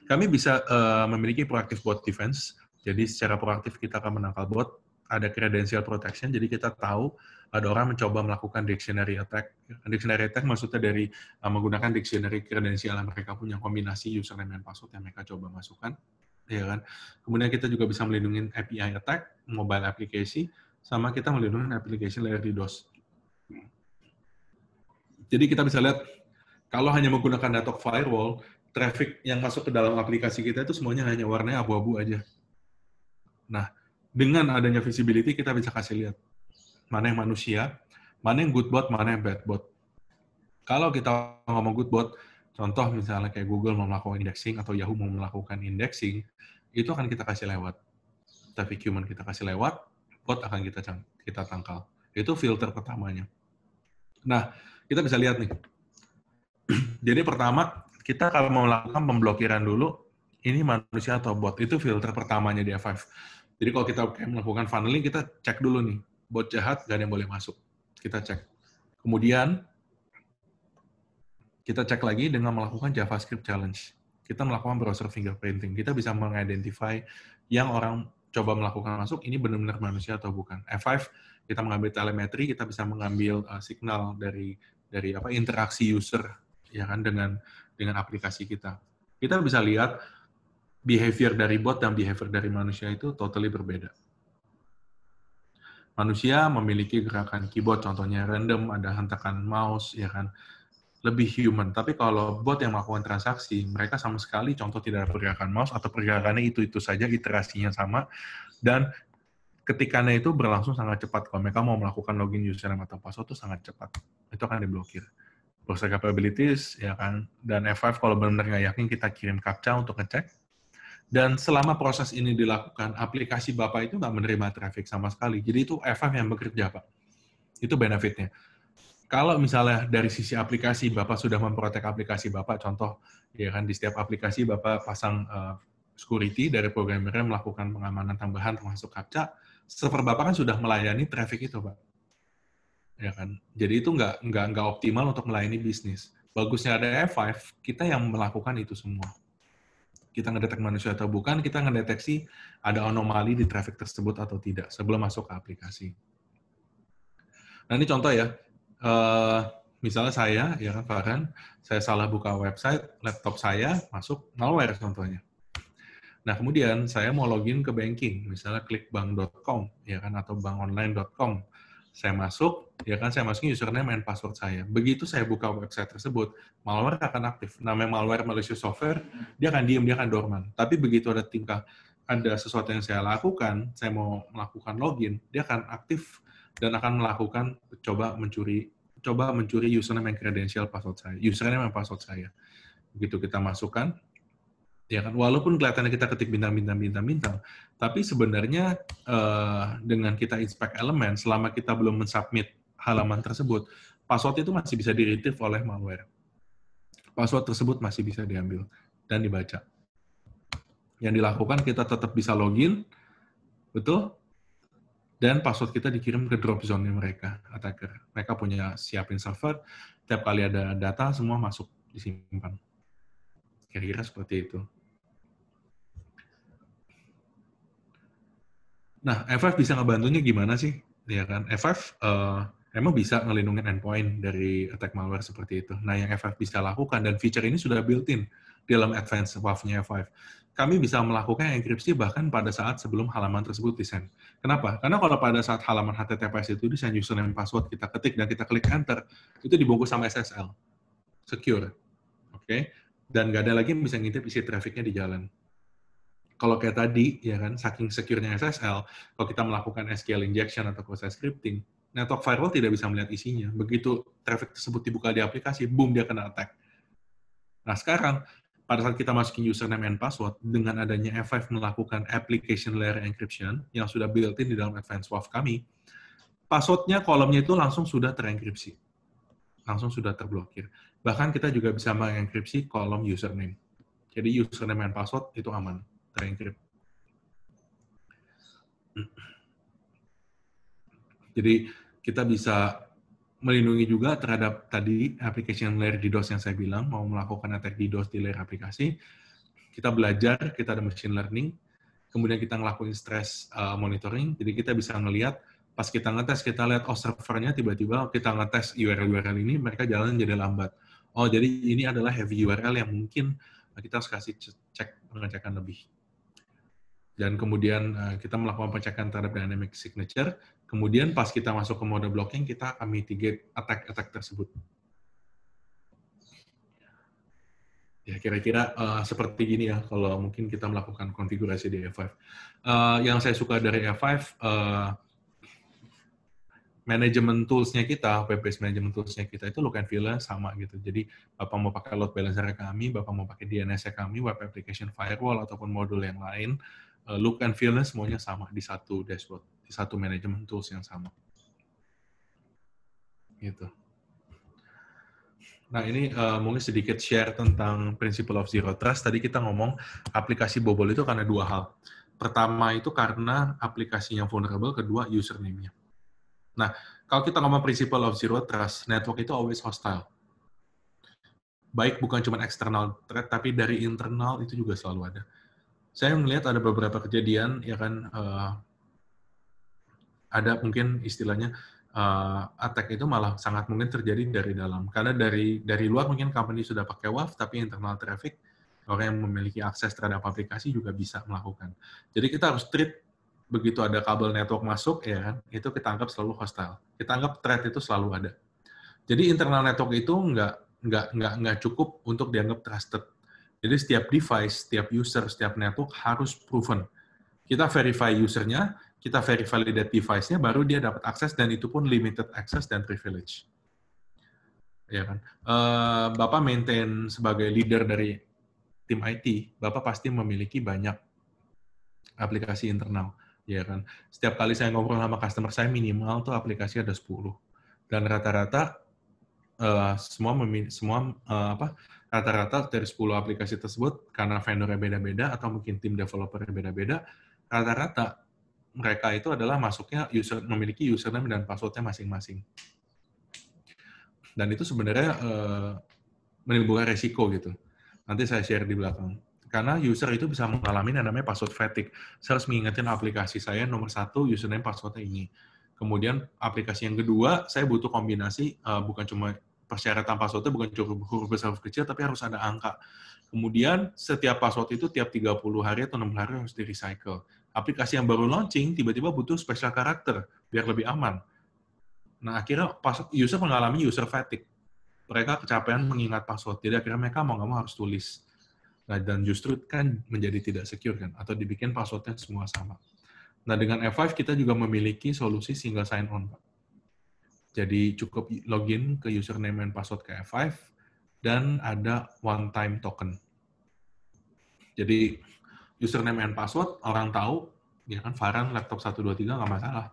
Kami bisa memiliki proactive bot defense. Jadi secara proaktif kita akan menangkal bot. Ada credential protection, jadi kita tahu ada orang mencoba melakukan dictionary attack. Dictionary attack maksudnya dari menggunakan dictionary kredensial yang mereka punya, kombinasi username dan password yang mereka coba masukkan, ya kan. Kemudian kita juga bisa melindungi API attack, mobile application, sama kita melindungi application layer di DOS. Jadi kita bisa lihat kalau hanya menggunakan network firewall, traffic yang masuk ke dalam aplikasi kita itu semuanya hanya warnanya abu-abu aja. Nah, dengan adanya visibility, kita bisa kasih lihat mana yang manusia, mana yang good bot, mana yang bad bot. Kalau kita ngomong good bot, contoh misalnya kayak Google mau melakukan indexing atau Yahoo mau melakukan indexing, itu akan kita kasih lewat. Traffic human kita kasih lewat, bot akan kita tangkal. Itu filter pertamanya. Nah, kita bisa lihat nih. Jadi pertama, kita kalau mau melakukan pemblokiran dulu, ini manusia atau bot, itu filter pertamanya di F5. Jadi kalau kita melakukan funneling, kita cek dulu nih, bot jahat, nggak ada yang boleh masuk. Kita cek. Kemudian, kita cek lagi dengan melakukan JavaScript challenge. Kita melakukan browser fingerprinting. Kita bisa mengidentify yang orang coba melakukan masuk, ini benar-benar manusia atau bukan. F5, kita mengambil telemetri, kita bisa mengambil signal dari interaksi user, ya kan, dengan aplikasi kita. kita bisa lihat behavior dari bot dan behavior dari manusia itu totally berbeda. Manusia memiliki gerakan keyboard, contohnya random, ada hentakan mouse, ya kan, lebih human. Tapi kalau bot yang melakukan transaksi, mereka sama sekali contoh tidak ada pergerakan mouse atau pergerakannya itu saja, iterasinya sama, dan ketikannya itu berlangsung sangat cepat. Kalau mereka mau melakukan login username atau password itu sangat cepat. Itu akan diblokir. Browser capabilities, ya kan, dan F5 kalau benar-benar nggak yakin, kita kirim captcha untuk ngecek. Dan selama proses ini dilakukan, aplikasi Bapak itu nggak menerima traffic sama sekali. Jadi itu F5 yang bekerja, Pak. Itu benefitnya. Kalau misalnya dari sisi aplikasi, Bapak sudah memprotek aplikasi Bapak, contoh, ya kan, di setiap aplikasi Bapak pasang security dari programmernya melakukan pengamanan tambahan termasuk captcha, server Bapak kan sudah melayani traffic itu, Pak. Ya kan? Jadi itu nggak optimal untuk melayani bisnis. Bagusnya ada F5, kita yang melakukan itu semua. Kita ngedetek manusia atau bukan, kita ngedeteksi ada anomali di traffic tersebut atau tidak sebelum masuk ke aplikasi. Nah ini contoh ya, misalnya saya, ya kan Farhan, saya salah buka website, laptop saya masuk malware contohnya. Nah kemudian saya mau login ke banking, misalnya klikbank.com, ya kan, atau bankonline.com. Saya masuk, ya kan, saya masukin username and password saya. Begitu saya buka website tersebut, malware akan aktif. Namanya malware malicious software, dia akan diam, dia akan dorman. Tapi begitu ada sesuatu yang saya lakukan, saya mau melakukan login, dia akan aktif dan akan melakukan coba mencuri username and credential password saya, username and password saya. Begitu kita masukkan, ya kan, walaupun kelihatannya kita ketik bintang, tapi sebenarnya dengan kita inspect elemen, selama kita belum mensubmit halaman tersebut, password itu masih bisa di-retrieve oleh malware. Password tersebut masih bisa diambil dan dibaca. Yang dilakukan, kita tetap bisa login, betul? Dan password kita dikirim ke drop zone-nya mereka, attacker. Mereka punya siapin server, tiap kali ada data, semua masuk, disimpan. Kira-kira seperti itu. Nah, F5 bisa ngebantunya gimana sih? Ya kan, F5 emang bisa ngelindungin endpoint dari attack malware seperti itu. Nah, yang F5 bisa lakukan, dan feature ini sudah built-in di dalam advanced WAF-nya F5. Kami bisa melakukan enkripsi bahkan pada saat sebelum halaman tersebut desain. Kenapa? Karena kalau pada saat halaman HTTPS itu desain username password, kita ketik dan kita klik enter, itu dibungkus sama SSL. Secure. Oke? Dan nggak ada lagi yang bisa ngintip isi trafficnya di jalan. Kalau kayak tadi, ya kan, saking secure-nya SSL, kalau kita melakukan SQL injection atau proses scripting, network firewall tidak bisa melihat isinya. Begitu traffic tersebut dibuka di aplikasi, boom, dia kena attack. Nah, sekarang, pada saat kita masukin username and password, dengan adanya F5 melakukan application layer encryption, yang sudah built-in di dalam advanced WAF kami, password-nya, kolomnya itu langsung sudah terenkripsi. Langsung sudah terblokir. Bahkan kita juga bisa mengenkripsi kolom username. Jadi username and password itu aman, terenkrip. Jadi kita bisa melindungi juga terhadap tadi application layer DDoS yang saya bilang, mau melakukan attack DDoS di layer aplikasi, kita belajar, kita ada machine learning, kemudian kita ngelakuin stress monitoring, jadi kita bisa ngelihat, pas kita ngetes, kita lihat, oh servernya tiba-tiba kita ngetes URL ini, mereka jalan jadi lambat. Oh, jadi ini adalah heavy URL yang mungkin kita harus kasih cek pengecekan lebih. Dan kemudian kita melakukan pengecekan terhadap dynamic signature, kemudian pas kita masuk ke mode blocking, kita akan mitigate attack tersebut. Ya, kira-kira seperti gini ya, kalau mungkin kita melakukan konfigurasi di F5. Yang saya suka dari F5, manajemen tools-nya kita, web-based management tools-nya kita itu look and feel-nya sama gitu. Jadi, Bapak mau pakai load balancer kami, Bapak mau pakai DNS-nya kami, web application firewall, ataupun modul yang lain, look and feel-nya semuanya sama di satu dashboard, di satu manajemen tools yang sama. Gitu. Nah, ini mungkin sedikit share tentang principle of zero trust. Tadi kita ngomong aplikasi bobol itu karena dua hal. Pertama itu karena aplikasi yang vulnerable, kedua username-nya. Nah, kalau kita ngomong principle of zero trust, network itu always hostile. Baik bukan cuma external threat, tapi dari internal itu juga selalu ada. Saya melihat ada beberapa kejadian, ya kan, ada mungkin istilahnya attack itu malah sangat mungkin terjadi dari dalam. Karena dari luar mungkin company sudah pakai WAF, tapi internal traffic orang yang memiliki akses terhadap aplikasi juga bisa melakukan. Jadi kita harus treat begitu ada kabel network masuk, ya kan, itu kita anggap selalu hostile. Kita anggap threat itu selalu ada. Jadi internal network itu nggak cukup untuk dianggap trusted. Jadi setiap device, setiap user, setiap network harus proven. Kita verify usernya, kita verify validate device-nya, baru dia dapat akses, dan itu pun limited access dan privilege. Ya kan? Bapak maintain sebagai leader dari tim IT, Bapak pasti memiliki banyak aplikasi internal. Ya kan? Setiap kali saya ngobrol sama customer saya, minimal tuh aplikasi ada 10. Dan rata-rata rata-rata dari 10 aplikasi tersebut, karena vendornya beda-beda atau mungkin tim developernya beda-beda, rata-rata mereka itu adalah masuknya memiliki username dan passwordnya masing-masing. Dan itu sebenarnya menimbulkan resiko gitu. Nanti saya share di belakang. Karena user itu bisa mengalami yang namanya password fatigue. Saya harus mengingatkan aplikasi saya nomor 1, username passwordnya ini. Kemudian aplikasi yang kedua, saya butuh kombinasi, bukan cuma persyaratan passwordnya bukan cuma huruf besar huruf kecil, tapi harus ada angka. Kemudian setiap password itu tiap 30 hari atau 60 hari harus di-recycle. Aplikasi yang baru launching tiba-tiba butuh special karakter biar lebih aman. Nah, akhirnya user mengalami user fatigue. Mereka kecapean mengingat password. Jadi akhirnya mereka mau nggak mau harus tulis. Nah, dan justru kan menjadi tidak secure kan, atau dibikin passwordnya semua sama. Nah, dengan F5 kita juga memiliki solusi single sign-on. Jadi cukup login ke username and password ke F5, dan ada one-time token. Jadi username and password, orang tahu, ya kan, Farhan laptop 123 nggak masalah.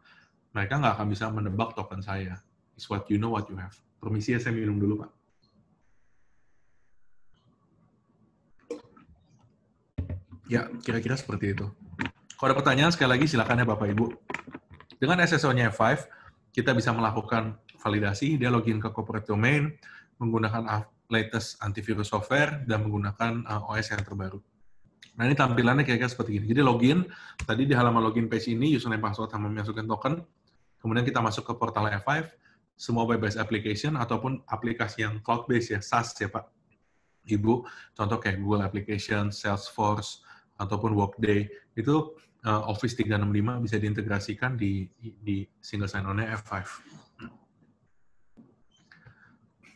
Mereka nggak akan bisa menebak token saya. It's what you know, what you have. Permisi ya, saya minum dulu, Pak. Ya, kira-kira seperti itu. Kalau ada pertanyaan, sekali lagi silakan ya Bapak Ibu. Dengan SSO-nya F5, kita bisa melakukan validasi, dia login ke corporate domain, menggunakan latest antivirus software, dan menggunakan OS yang terbaru. Nah, ini tampilannya kira-kira seperti ini. Jadi login, tadi di halaman login page ini, username password sama memasukkan token, kemudian kita masuk ke portal F5, semua web-based application, ataupun aplikasi yang cloud-based ya, SaaS ya Pak Ibu, contoh kayak Google Application, Salesforce, ataupun Workday, itu Office 365 bisa diintegrasikan di single sign-on-nya F5.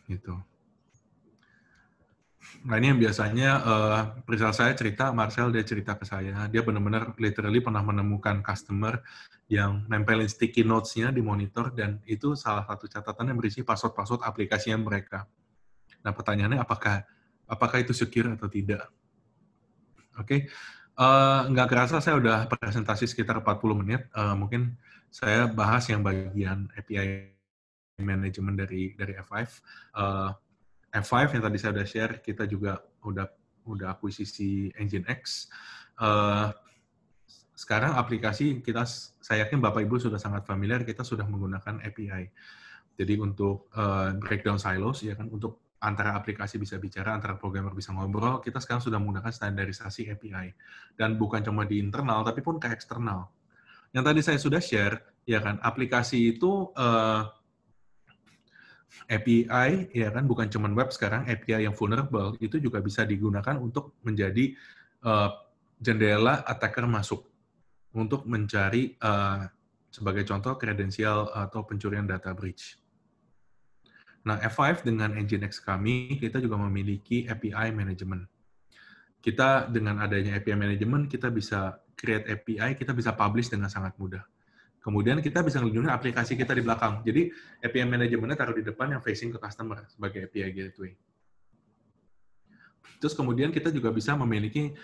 Gitu. Nah, ini yang biasanya perisal saya cerita, Marcel dia cerita ke saya, dia benar-benar literally pernah menemukan customer yang nempelin sticky notes-nya di monitor, dan itu salah satu catatan yang berisi password-password aplikasinya mereka. Nah, pertanyaannya apakah itu secure atau tidak? Oke. Nggak kerasa saya udah presentasi sekitar 40 menit. Mungkin saya bahas yang bagian API management dari F5. F5 yang tadi saya udah share, kita juga udah akuisisi Nginx. Sekarang aplikasi kita, saya yakin Bapak Ibu sudah sangat familiar, kita sudah menggunakan API. Jadi untuk breakdown silos, ya kan, untuk antara aplikasi bisa bicara, antara programmer bisa ngobrol, kita sekarang sudah menggunakan standarisasi API. Dan bukan cuma di internal, tapi pun ke eksternal. Yang tadi saya sudah share, ya kan, aplikasi itu API, ya kan, bukan cuma web sekarang, API yang vulnerable, itu juga bisa digunakan untuk menjadi jendela attacker masuk, untuk mencari, sebagai contoh, kredensial atau pencurian data breach. Nah, F5 dengan Nginx kami, kita juga memiliki API management. Kita dengan adanya API management, kita bisa create API, kita bisa publish dengan sangat mudah. Kemudian kita bisa ngelindungi aplikasi kita di belakang. Jadi API manajemennya taruh di depan yang facing ke customer sebagai API gateway. Terus kemudian kita juga bisa memiliki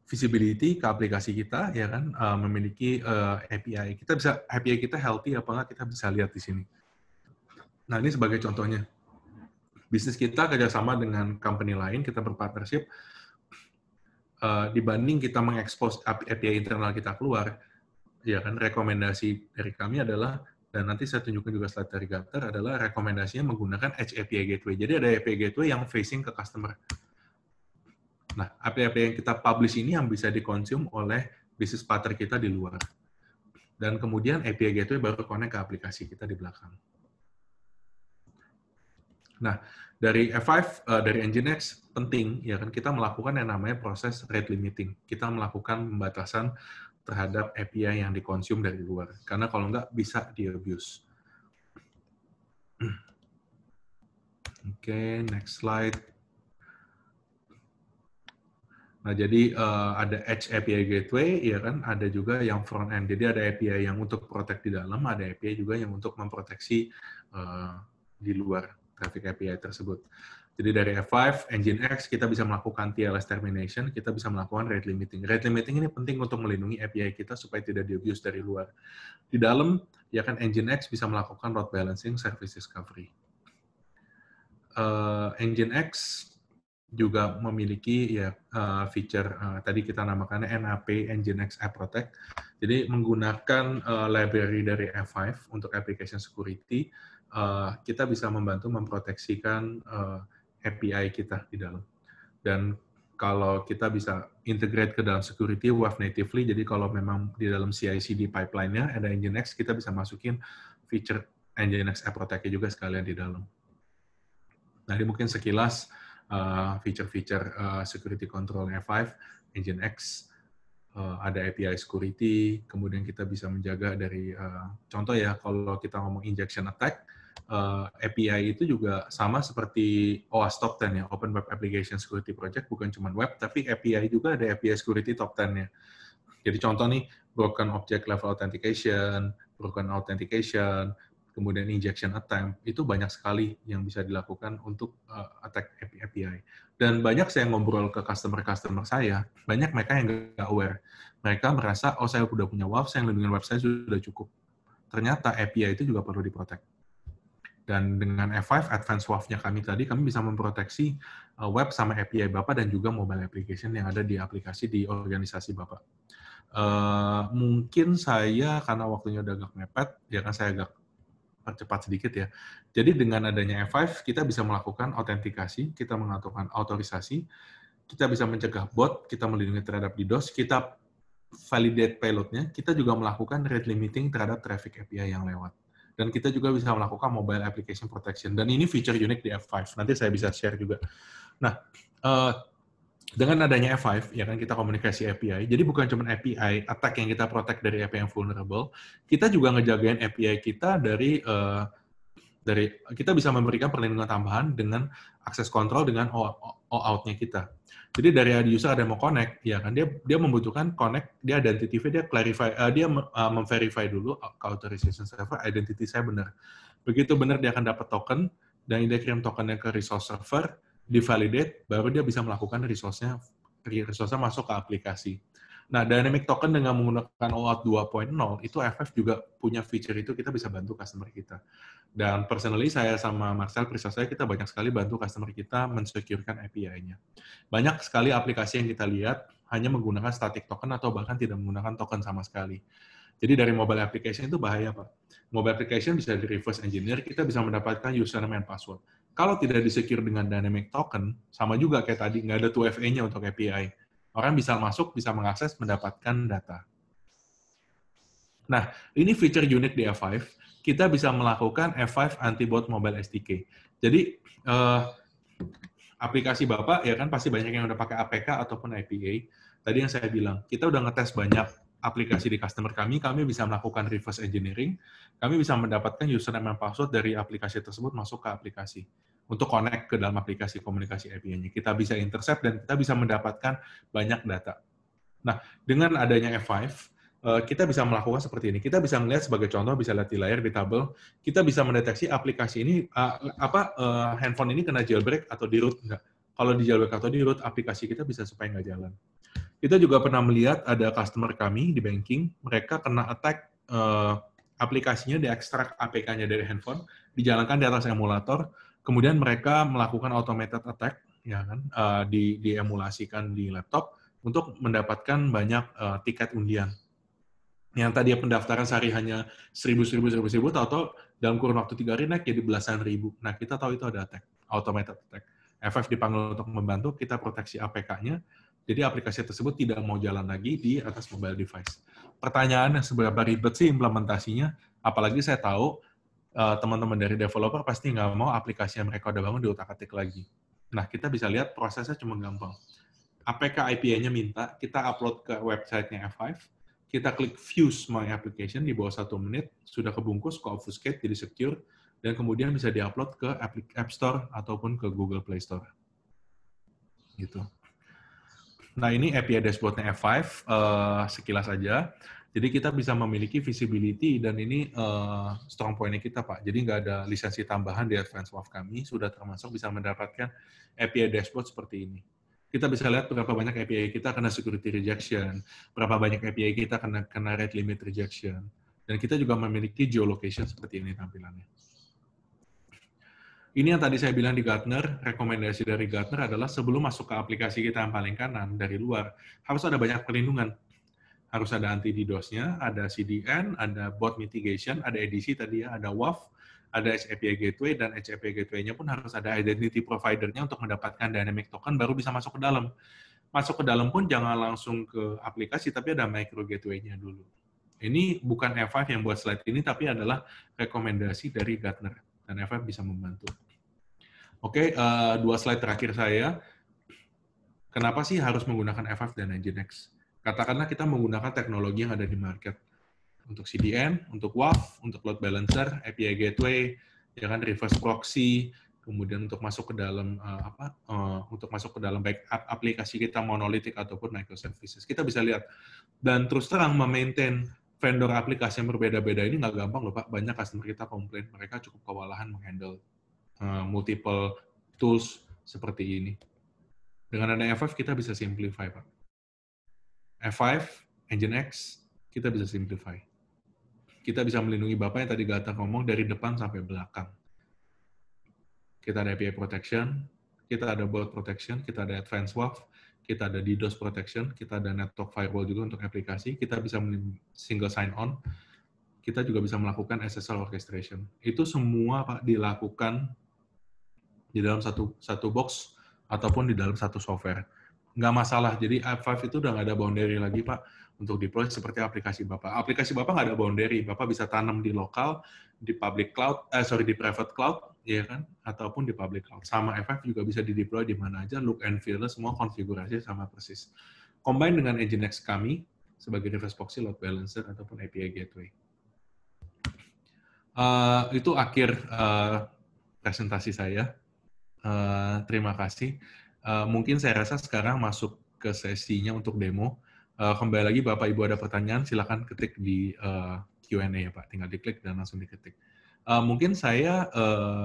visibility ke aplikasi kita, ya kan, memiliki API. API kita healthy apa enggak, kita bisa lihat di sini. Nah, ini sebagai contohnya. Bisnis kita kerjasama dengan company lain, kita berpartnership, dibanding kita mengekspos API internal kita keluar, ya kan, rekomendasi dari kami adalah, dan nanti saya tunjukkan juga slide dari Gatter, adalah rekomendasinya menggunakan Edge API Gateway. Jadi ada API Gateway yang facing ke customer. Nah, API yang kita publish ini yang bisa dikonsum oleh bisnis partner kita di luar. Dan kemudian API Gateway baru connect ke aplikasi kita di belakang. Nah, dari F5, dari Nginx penting ya kan kita melakukan yang namanya proses rate limiting. Kita melakukan pembatasan terhadap API yang dikonsum dari luar. Karena kalau nggak bisa di-abuse. Oke, next slide. Nah, jadi ada Edge API Gateway, ya kan? Ada juga yang front end. Jadi ada API yang untuk protect di dalam, ada API juga yang untuk memproteksi di luar traffic API tersebut. Jadi dari F5, Nginx, kita bisa melakukan TLS termination, kita bisa melakukan rate limiting. Rate limiting ini penting untuk melindungi API kita supaya tidak di-abuse dari luar. Di dalam, ya kan Nginx bisa melakukan load balancing, service discovery. Nginx juga memiliki ya feature tadi kita namakannya NAP, Nginx App Protect. Jadi menggunakan library dari F5 untuk application security, kita bisa membantu memproteksikan API kita di dalam. Dan kalau kita bisa integrate ke dalam security web natively, jadi kalau memang di dalam CI/CD pipeline-nya ada Nginx, kita bisa masukin feature Nginx App Protect-nya juga sekalian di dalam. Nah, ini mungkin sekilas feature-feature security control F5, Nginx, ada API security, kemudian kita bisa menjaga dari, contoh ya, kalau kita ngomong injection attack, API itu juga sama seperti OWASP Top 10 ya, Open Web Application Security Project, bukan cuma web, tapi API juga ada API security top 10-nya. Jadi contoh nih, broken object level authentication, broken authentication, kemudian injection attempt, itu banyak sekali yang bisa dilakukan untuk attack API. Dan banyak saya ngobrol ke customer-customer saya, banyak mereka yang nggak aware. Mereka merasa, oh saya udah punya WAF, saya lindungin web saya sudah cukup. Ternyata API itu juga perlu diprotek. Dan dengan F5 Advanced WAF-nya kami tadi, kami bisa memproteksi web sama API Bapak dan juga mobile application yang ada di aplikasi di organisasi Bapak. Mungkin saya, karena waktunya udah agak mepet, ya kan saya agak percepat sedikit ya. Jadi dengan adanya F5, kita bisa melakukan autentikasi, kita mengaturkan autorisasi, kita bisa mencegah bot, kita melindungi terhadap DDoS, kita validate payload-nya, kita juga melakukan rate limiting terhadap traffic API yang lewat. Dan kita juga bisa melakukan mobile application protection. Dan ini feature unik di F5. Nanti saya bisa share juga. Nah, dengan adanya F5, ya kan kita komunikasi API, jadi bukan cuma API attack yang kita protect dari API yang vulnerable, kita juga ngejagain API kita dari kita bisa memberikan perlindungan tambahan dengan akses kontrol dengan OAuth-nya kita. Jadi dari user ada yang mau connect, ya kan dia membutuhkan connect, dia identity, dia clarify, dia memverify dulu ke authorization server, identity saya benar. Begitu benar dia akan dapat token, dan dia kirim tokennya ke resource server, divalidate, baru dia bisa melakukan resource-nya masuk ke aplikasi. Nah, dynamic token dengan menggunakan OAuth 2.0, itu F5 juga punya feature itu, kita bisa bantu customer kita. Dan personally, saya sama Marcel, perisai saya, kita banyak sekali bantu customer kita mensecurekan API-nya. Banyak sekali aplikasi yang kita lihat hanya menggunakan static token atau bahkan tidak menggunakan token sama sekali. Jadi dari mobile application itu bahaya, Pak. Mobile application bisa di reverse engineer, kita bisa mendapatkan username and password. Kalau tidak disecure dengan dynamic token, sama juga kayak tadi, nggak ada 2FA-nya untuk API. Orang bisa masuk, bisa mengakses, mendapatkan data. Nah, ini feature unik di F5. Kita bisa melakukan F5 Anti-Bot Mobile SDK. Jadi, aplikasi Bapak, ya kan pasti banyak yang udah pakai APK ataupun IPA. Tadi yang saya bilang, kita udah ngetes banyak aplikasi di customer kami bisa melakukan reverse engineering, kami bisa mendapatkan username dan password dari aplikasi tersebut masuk ke aplikasi untuk connect ke dalam aplikasi komunikasi API-nya. Kita bisa intercept dan kita bisa mendapatkan banyak data. Nah, dengan adanya F5, kita bisa melakukan seperti ini. Kita bisa melihat sebagai contoh, bisa lihat di layar, di tabel, kita bisa mendeteksi aplikasi ini, handphone ini kena jailbreak atau di root enggak. Kalau di jailbreak atau di root, aplikasi kita bisa supaya nggak jalan. Kita juga pernah melihat ada customer kami di banking, mereka kena attack aplikasinya diekstrak APK-nya dari handphone, dijalankan di atas emulator, kemudian mereka melakukan automated attack, ya kan, diemulasikan di laptop untuk mendapatkan banyak tiket undian. Yang tadi pendaftaran sehari hanya 1.000, tahu-tahu dalam kurun waktu 3 hari naik jadi belasan ribu. Nah, kita tahu itu ada attack, automated attack. F5 dipanggil untuk membantu, kita proteksi APK-nya, jadi aplikasi tersebut tidak mau jalan lagi di atas mobile device. Pertanyaannya, seberapa ribet sih implementasinya? Apalagi saya tahu teman-teman dari developer pasti nggak mau aplikasi yang mereka udah bangun diutak-atik lagi. Nah, kita bisa lihat prosesnya cuma gampang. APK API-nya minta, kita upload ke website-nya F5, kita klik Fuse My Application di bawah 1 menit, sudah kebungkus, ke obfuscate, jadi secure, dan kemudian bisa diupload ke App Store ataupun ke Google Play Store. Gitu. Nah, ini API dashboard-nya F5, sekilas aja. Jadi kita bisa memiliki visibility, dan ini strong point-nya kita, Pak. Jadi nggak ada lisensi tambahan di Advanced WAF kami, sudah termasuk bisa mendapatkan API dashboard seperti ini. Kita bisa lihat berapa banyak API kita kena security rejection, berapa banyak API kita kena rate limit rejection, dan kita juga memiliki geolocation seperti ini tampilannya. Ini yang tadi saya bilang di Gartner, rekomendasi dari Gartner adalah sebelum masuk ke aplikasi kita yang paling kanan dari luar, harus ada banyak perlindungan. Harus ada anti-DDoS-nya, ada CDN, ada bot mitigation, ada EDC tadi ya, ada WAF, ada HAPI Gateway, dan HAPI Gateway-nya pun harus ada identity provider-nya untuk mendapatkan dynamic token, baru bisa masuk ke dalam. Masuk ke dalam pun jangan langsung ke aplikasi, tapi ada micro gateway-nya dulu. Ini bukan F5 yang buat slide ini, tapi adalah rekomendasi dari Gartner, dan F5 bisa membantu. Oke, 2 slide terakhir saya. Kenapa sih harus menggunakan F5 dan Nginx? Katakanlah kita menggunakan teknologi yang ada di market. Untuk CDN, untuk WAF, untuk load balancer, API gateway, ya kan, reverse proxy, kemudian untuk masuk ke dalam untuk masuk ke dalam baik aplikasi kita monolitik ataupun microservices. Kita bisa lihat, dan terus terang memaintain vendor aplikasi yang berbeda-beda ini nggak gampang loh Pak. Banyak customer kita komplain, mereka cukup kewalahan menghandle multiple tools seperti ini. Dengan ada F5 kita bisa simplify, Pak. F5, Nginx, kita bisa simplify. Kita bisa melindungi Bapak yang tadi Gata ngomong dari depan sampai belakang. Kita ada API protection, kita ada bot protection, kita ada advanced WAF, kita ada DDoS protection, kita ada network firewall juga untuk aplikasi, kita bisa single sign-on, kita juga bisa melakukan SSL orchestration. Itu semua Pak dilakukan di dalam satu box ataupun di dalam satu software. Nggak masalah, jadi F5 itu udah nggak ada boundary lagi Pak untuk deploy seperti aplikasi Bapak. Aplikasi Bapak nggak ada boundary, Bapak bisa tanam di lokal, di public cloud, di private cloud, ya kan, ataupun di public cloud. Sama F5 juga bisa di-deploy di mana aja, look and feel, semua konfigurasi sama persis. Combine dengan Nginx kami sebagai reverse proxy, load balancer, ataupun API gateway. Itu akhir presentasi saya. Terima kasih. Mungkin saya rasa sekarang masuk ke sesinya untuk demo. Kembali lagi Bapak Ibu ada pertanyaan, silakan ketik di Q&A ya Pak. Tinggal diklik dan langsung diketik. Mungkin saya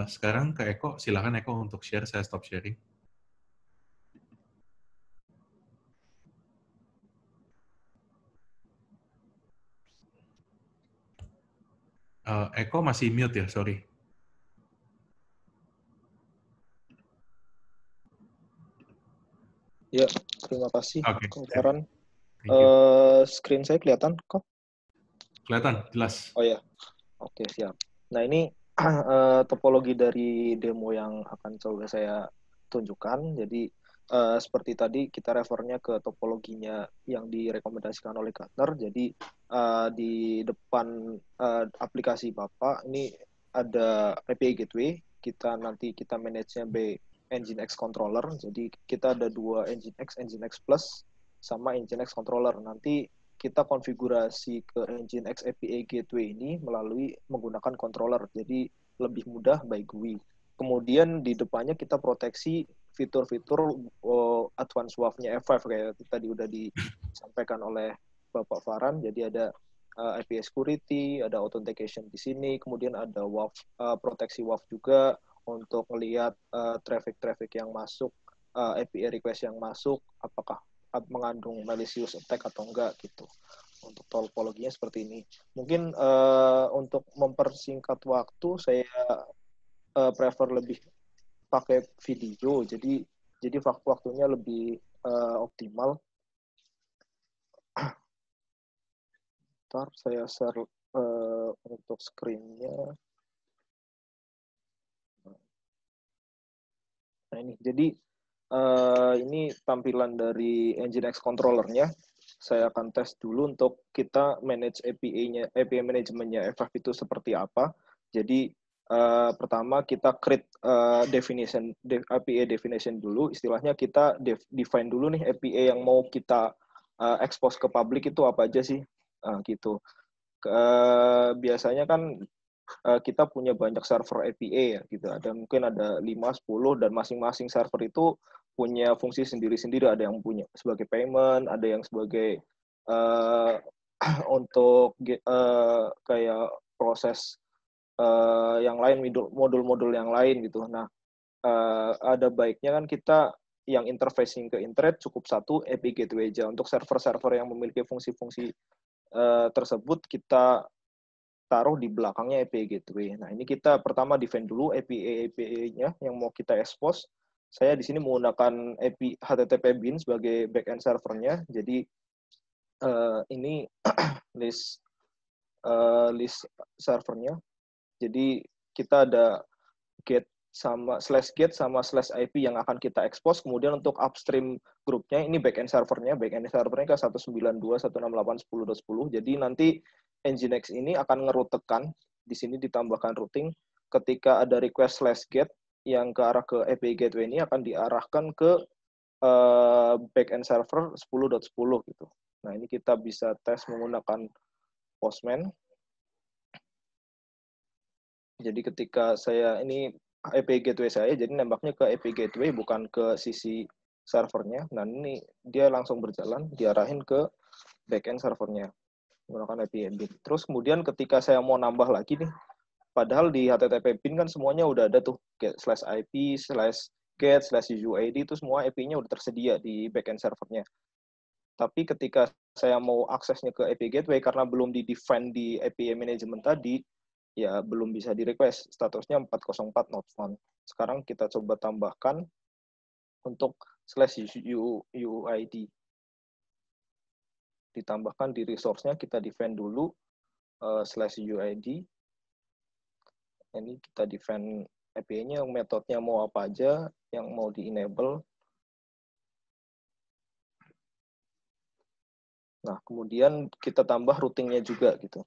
sekarang ke Eko, silakan Eko untuk share, saya stop sharing. Eko masih mute ya, sorry. Ya, terima kasih, Kak Farhan. Screen saya kelihatan kok? Kelihatan, jelas. Oh ya, oke siap. Nah ini topologi dari demo yang akan coba saya tunjukkan. Jadi seperti tadi kita refernya ke topologinya yang direkomendasikan oleh Gartner. Jadi di depan aplikasi Bapak ini ada API Gateway. Nanti kita manage-nya Nginx Controller. Jadi kita ada 2 Nginx Plus sama Nginx Controller. Nanti kita konfigurasi ke Nginx API Gateway ini menggunakan controller. Jadi lebih mudah by GUI. Kemudian di depannya kita proteksi fitur-fitur advanced WAF-nya F5 kayak tadi udah disampaikan oleh Bapak Farhan. Jadi ada API security, ada authentication di sini, kemudian ada WAF, proteksi WAF juga untuk melihat traffic yang masuk, API request yang masuk, apakah mengandung malicious attack atau enggak gitu. Untuk topologinya seperti ini. Mungkin untuk mempersingkat waktu saya prefer lebih pakai video. Jadi waktunya lebih optimal. Ntar saya share untuk screen-nya. Nah ini, jadi ini tampilan dari Nginx controller-nya. Saya akan tes dulu untuk kita manage API manajemennya F5 itu seperti apa. Jadi pertama kita create API definition dulu, istilahnya kita define dulu nih API yang mau kita expose ke publik itu apa aja sih, gitu. Biasanya kan kita punya banyak server API ya gitu. Mungkin ada 5, 10 dan masing-masing server itu punya fungsi sendiri-sendiri. Ada yang punya sebagai payment, ada yang sebagai untuk kayak proses yang lain, modul-modul yang lain gitu. Nah, ada baiknya kan kita yang interfacing ke internet cukup satu API gateway aja. Untuk server-server yang memiliki fungsi-fungsi tersebut kita taruh di belakangnya API gateway. Nah, ini kita pertama define dulu API-nya yang mau kita expose. Saya di sini menggunakan API HTTP bin sebagai backend servernya. Jadi ini list servernya. Jadi kita ada get sama /get/IP yang akan kita expose. Kemudian untuk upstream grupnya ini backend servernya ke 192.168.10.10. Jadi nanti Nginx ini akan ngerutekan, di sini ditambahkan routing ketika ada request /get yang ke arah ke API gateway ini akan diarahkan ke backend server 10.10 gitu. Nah, ini kita bisa tes menggunakan Postman. Jadi ketika saya ini API gateway saya, jadi nembaknya ke API gateway bukan ke sisi servernya. Nah, ini dia langsung berjalan, diarahin ke backend servernya menggunakan API bin. Terus kemudian ketika saya mau nambah lagi nih, padahal di HTTP bin kan semuanya udah ada tuh, /IP, /get, /UID itu semua API-nya udah tersedia di backend servernya. Tapi ketika saya mau aksesnya ke API gateway karena belum di-define di API management tadi, ya belum bisa di-request. Statusnya 404 not found. Sekarang kita coba tambahkan untuk /UID. Ditambahkan di resource-nya, kita define dulu /UID. Ini kita define API-nya, metodenya mau apa aja, yang mau di-enable. Nah, kemudian kita tambah routing-nya juga gitu.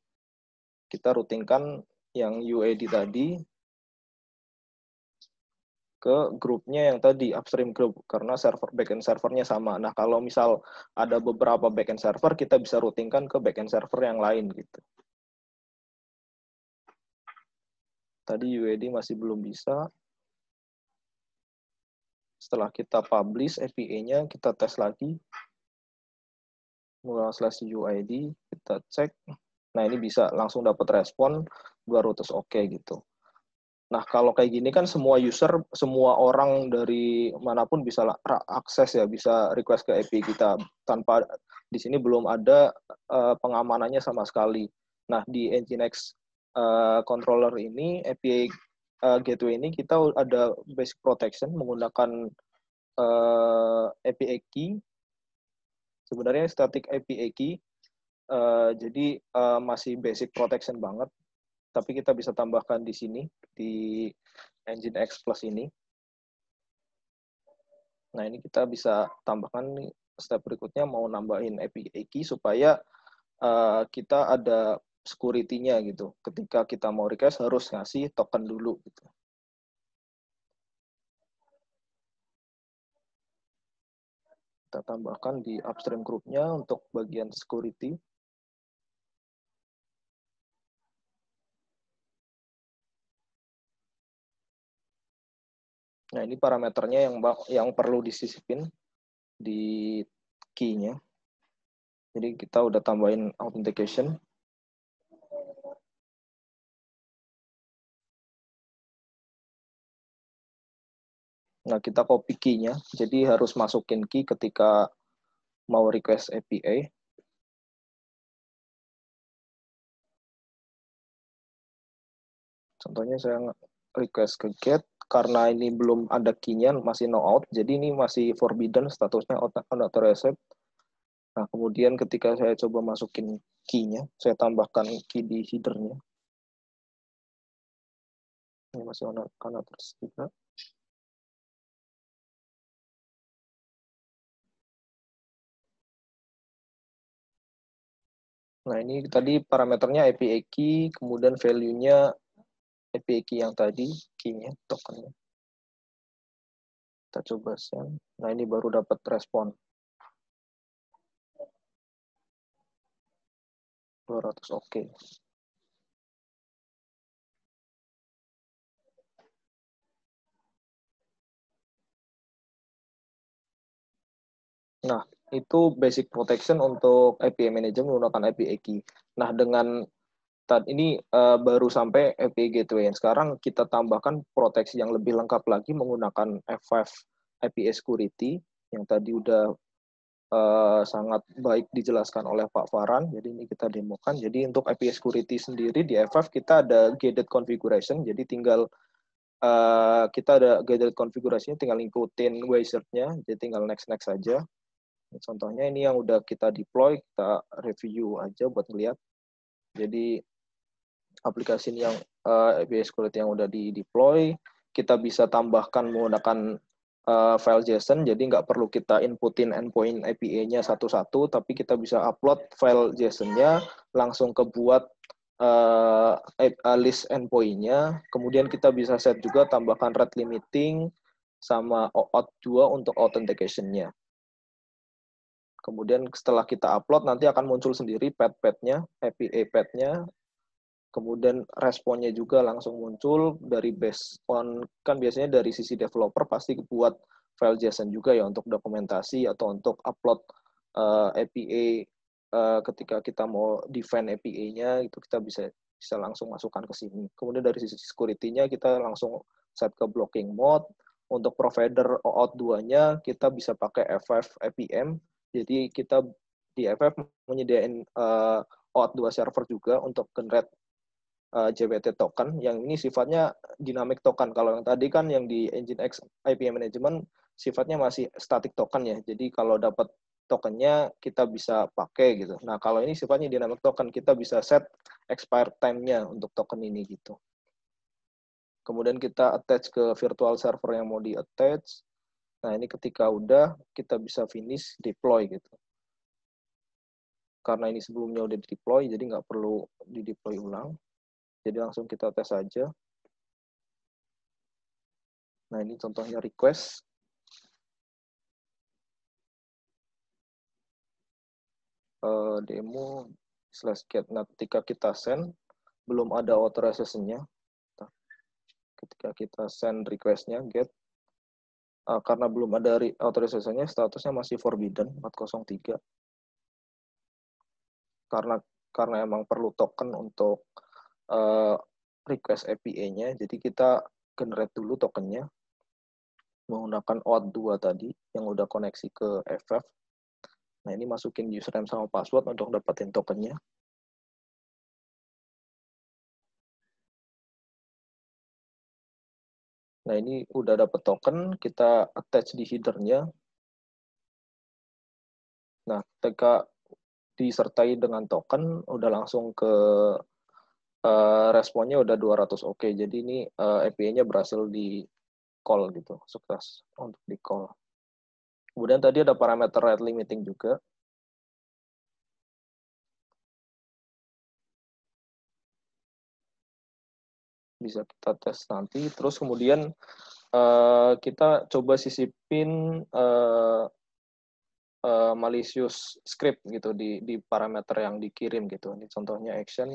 Kita routingkan yang UID tadi ke grupnya yang tadi, upstream group, karena backend servernya sama. Nah, kalau misal ada beberapa backend server, kita bisa routingkan ke backend server yang lain gitu. Tadi UID masih belum bisa. Setelah kita publish API-nya, kita tes lagi. Mulai /UID, kita cek. Nah, ini bisa langsung dapat respon, 200 oke gitu. Nah, kalau kayak gini kan semua user, semua orang dari manapun bisa akses ya, bisa request ke API kita tanpa di sini belum ada pengamanannya sama sekali. Nah, di Nginx controller ini, API gateway ini kita ada basic protection menggunakan API key. Sebenarnya static API key. Jadi masih basic protection banget. Tapi kita bisa tambahkan di sini, di Nginx Plus ini. Nah, ini kita bisa tambahkan nih, step berikutnya mau nambahin API key supaya kita ada security-nya gitu. Ketika kita mau request harus ngasih token dulu gitu. Kita tambahkan di upstream group-nya untuk bagian security. Nah, ini parameternya yang perlu disisipin di key-nya. Jadi kita udah tambahin authentication. Nah, kita copy key-nya. Jadi harus masukin key ketika mau request API. Contohnya saya request ke get, karena ini belum ada key-nya, masih no out, jadi ini masih forbidden, statusnya unauthorized. Nah, kemudian ketika saya coba masukin key-nya, saya tambahkan key di header-nya. Ini masih unauthorized juga. Nah, ini tadi parameternya API key, kemudian value-nya API key yang tadi, key-nya, tokennya. Kita coba send. Nah, ini baru dapat respon. 200 oke. Nah, itu basic protection untuk API manager menggunakan API key. Nah, dengan ini baru sampai API gateway. Sekarang kita tambahkan proteksi yang lebih lengkap lagi menggunakan F5 API security yang tadi udah sangat baik dijelaskan oleh Pak Farhan. Jadi ini kita demokan. Jadi untuk API security sendiri di F5 kita ada gated configuration. Jadi tinggal kita ada gated configuration, tinggal ngikutin wizard-nya. Jadi tinggal next saja. Contohnya ini yang udah kita deploy, kita review aja buat ngeliat. Jadi aplikasi yang API security yang udah di deploy, kita bisa tambahkan menggunakan file JSON, jadi nggak perlu kita inputin endpoint API-nya satu-satu, tapi kita bisa upload file JSON-nya, langsung kebuat list endpoint-nya, kemudian kita bisa set juga tambahkan rate limiting sama OAuth 2 untuk authentication-nya. Kemudian setelah kita upload, nanti akan muncul sendiri path-nya, API path-nya, kemudian responnya juga langsung muncul dari based on, kan biasanya dari sisi developer pasti buat file JSON juga ya untuk dokumentasi atau untuk upload API ketika kita mau define API-nya, itu kita bisa langsung masukkan ke sini. Kemudian dari sisi security-nya kita langsung set ke blocking mode. Untuk provider OAuth 2-nya kita bisa pakai F5 APM. Jadi kita di F5 menyediakan OAuth 2 server juga untuk generate JWT token. Yang ini sifatnya dynamic token. Kalau yang tadi kan yang di Nginx APM Management sifatnya masih static token ya. Jadi kalau dapat tokennya kita bisa pakai gitu. Nah, kalau ini sifatnya dynamic token, kita bisa set expire time-nya untuk token ini gitu. Kemudian kita attach ke virtual server yang mau di-attach. Nah, ini ketika udah, kita bisa finish deploy gitu. Karena ini sebelumnya udah di-deploy, jadi nggak perlu di-deploy ulang. Jadi langsung kita tes aja. Nah, ini contohnya request. Demo /get. Nah, ketika kita send, belum ada authorization-nya. Ketika kita send request-nya, get, karena belum ada authorization-nya, statusnya masih forbidden, 403. Karena emang perlu token untuk request API-nya, jadi kita generate dulu tokennya menggunakan OAuth 2 tadi, yang udah koneksi ke F5. Nah, ini masukin username sama password untuk dapetin tokennya. Nah, ini udah dapet token, kita attach di header-nya. Nah, ketika disertai dengan token, udah langsung ke responnya udah 200 oke. Jadi ini API-nya berhasil di call gitu, sukses untuk di call. Kemudian tadi ada parameter rate limiting juga. Bisa kita tes nanti. Terus kemudian kita coba sisipin malicious script gitu di parameter yang dikirim gitu. Ini contohnya action.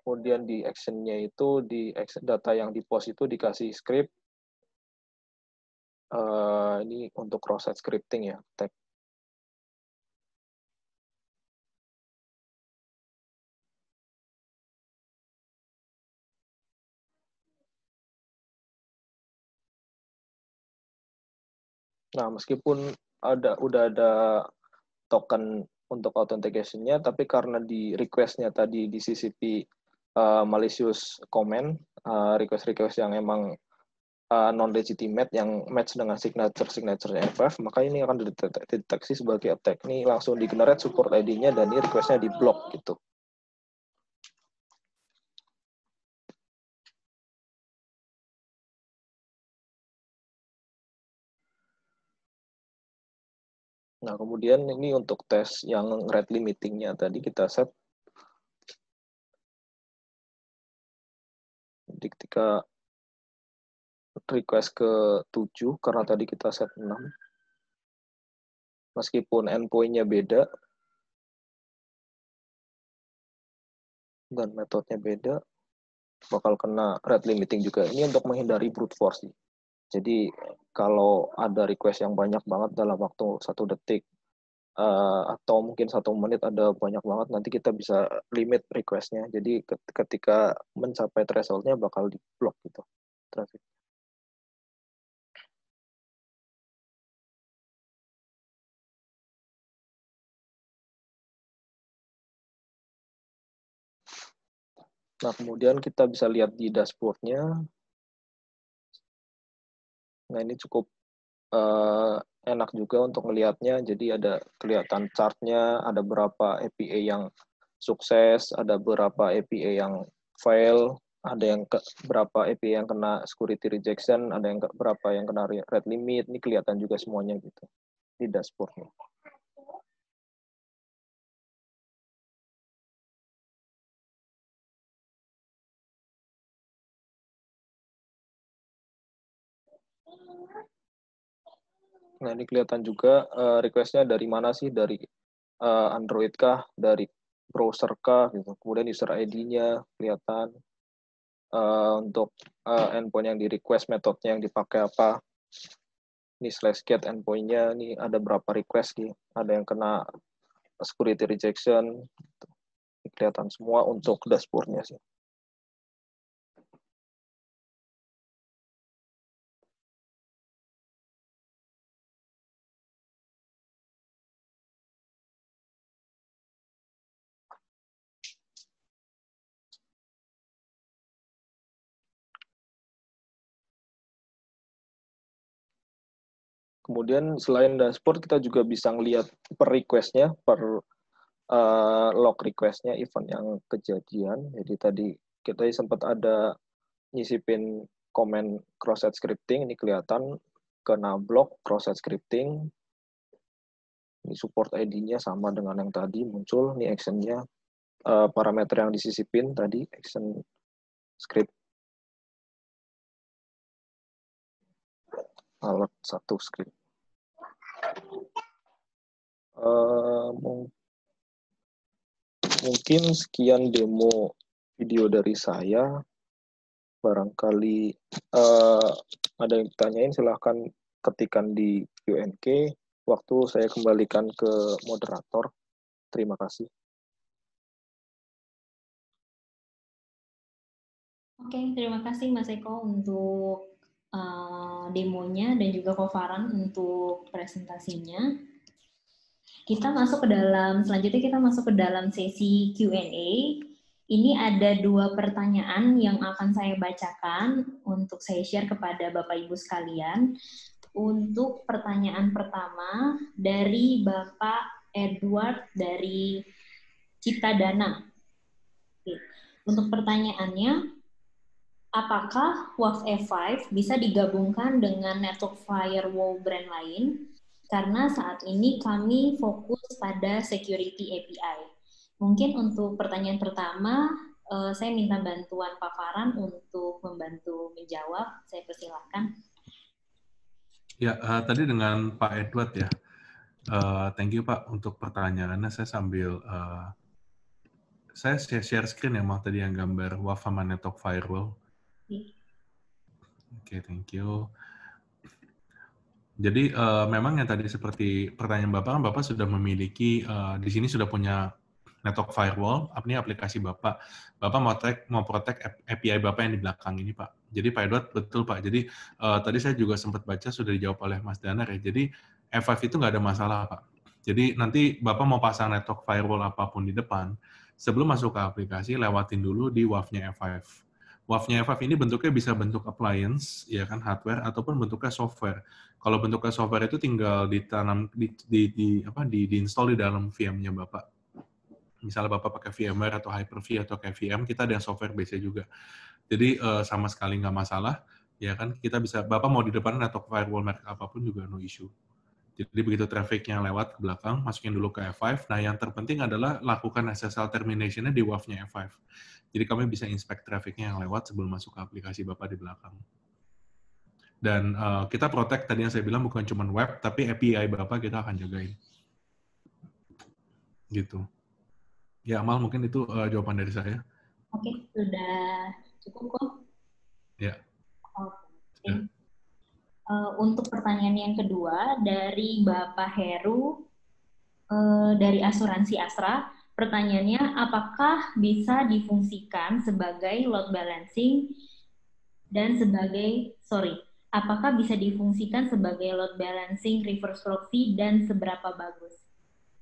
Kemudian di action-nya itu di data yang di post itu dikasih script. Ini untuk cross-site scripting ya, tag. Nah, meskipun udah ada token untuk authentication-nya, tapi karena di request-nya tadi di CCP malicious comment, request-request yang emang non-legitimate yang match dengan signature-nya F5, maka ini akan dideteksi sebagai attack. Ini langsung di-generate support ID-nya dan ini request-nya di-block gitu. Nah, kemudian ini untuk tes yang rate limiting-nya tadi kita set. Jadi ketika request ke 7, karena tadi kita set 6, meskipun endpoint-nya beda, dan metodenya beda, bakal kena rate limiting juga. Ini untuk menghindari brute force sih. Jadi kalau ada request yang banyak banget dalam waktu 1 detik, atau mungkin 1 menit ada banyak banget, nanti kita bisa limit request-nya. Jadi ketika mencapai threshold-nya bakal di-block gitu traffic. Nah, kemudian kita bisa lihat di dashboard-nya. Nah, ini cukup enak juga untuk melihatnya. Jadi ada kelihatan chart-nya, ada berapa API yang sukses, ada berapa API yang fail, ada yang berapa API yang kena security rejection, ada yang berapa yang kena rate limit. Ini kelihatan juga semuanya gitu di dashboard-nya. Nah, ini kelihatan juga request-nya dari mana sih, dari Android kah, dari browser kah, gitu. Kemudian user ID-nya kelihatan, untuk endpoint yang di request, metodenya yang dipakai apa. Ini /get endpoint-nya, ini ada berapa request nih, ada yang kena security rejection, ini kelihatan semua untuk dashboard-nya sih. Kemudian selain dashboard, kita juga bisa ngelihat per request-nya, per log request-nya, event yang kejadian. Jadi tadi kita sempat ada nyisipin komen cross-site scripting, ini kelihatan kena block cross-site scripting. Ini support ID-nya sama dengan yang tadi muncul, ini action-nya, parameter yang disisipin tadi, action script alert 1 script. Mungkin sekian demo video dari saya. Barangkali ada yang ditanyain, silahkan ketikkan di Q&A. Waktu saya kembalikan ke moderator. Terima kasih. Oke, terima kasih Mas Eko untuk demonya dan juga Ko Farhan untuk presentasinya. Selanjutnya kita masuk ke dalam sesi Q&A. Ini ada 2 pertanyaan yang akan saya bacakan untuk saya share kepada Bapak Ibu sekalian. Untuk pertanyaan pertama dari Bapak Edward dari Ciptadana. Untuk pertanyaannya, apakah WAF F5 bisa digabungkan dengan network firewall brand lain? Karena saat ini kami fokus pada security API. Mungkin untuk pertanyaan pertama, saya minta bantuan Pak Farhan untuk membantu menjawab. Saya persilahkan. Ya, tadi dengan Pak Edward ya. Thank you Pak untuk pertanyaannya. Saya sambil saya share screen ya, mau tadi yang gambar WAF sama network firewall. Oke, thank you. Jadi memang yang tadi seperti pertanyaan Bapak, kan Bapak sudah memiliki, di sini sudah punya network firewall, ini aplikasi Bapak. Bapak mau protect API Bapak yang di belakang ini, Pak. Jadi Pak Edward, betul Pak. Jadi tadi saya juga sempat baca, sudah dijawab oleh Mas Danar ya. Jadi F5 itu nggak ada masalah, Pak. Jadi nanti Bapak mau pasang network firewall apapun di depan, sebelum masuk ke aplikasi, lewatin dulu di WAF-nya F5. WAF-nya F5 ini bentuknya bisa bentuk appliance, ya kan, hardware, ataupun bentuknya software. Kalau bentuknya software itu tinggal ditanam, di-install di dalam VM-nya Bapak. Misalnya Bapak pakai VMware atau Hyper-V atau kayak VM, kita ada yang software base juga. Jadi sama sekali nggak masalah, ya kan, kita bisa, Bapak mau di depan network firewall merek apapun juga no issue. Jadi begitu traffic-nya lewat ke belakang, masukin dulu ke F5. Nah, yang terpenting adalah lakukan SSL termination-nya di WAF-nya F5. Jadi kami bisa inspect traffic-nya yang lewat sebelum masuk ke aplikasi Bapak di belakang. Dan kita protect, tadi yang saya bilang bukan cuma web, tapi API Bapak kita akan jagain. Gitu. Ya, Amal, mungkin itu jawaban dari saya. Oke, sudah cukup kok. Ya. Oke. Untuk pertanyaan yang kedua, dari Bapak Heru, dari Asuransi Astra, pertanyaannya, apakah bisa difungsikan sebagai load balancing dan apakah bisa difungsikan sebagai load balancing reverse proxy dan seberapa bagus?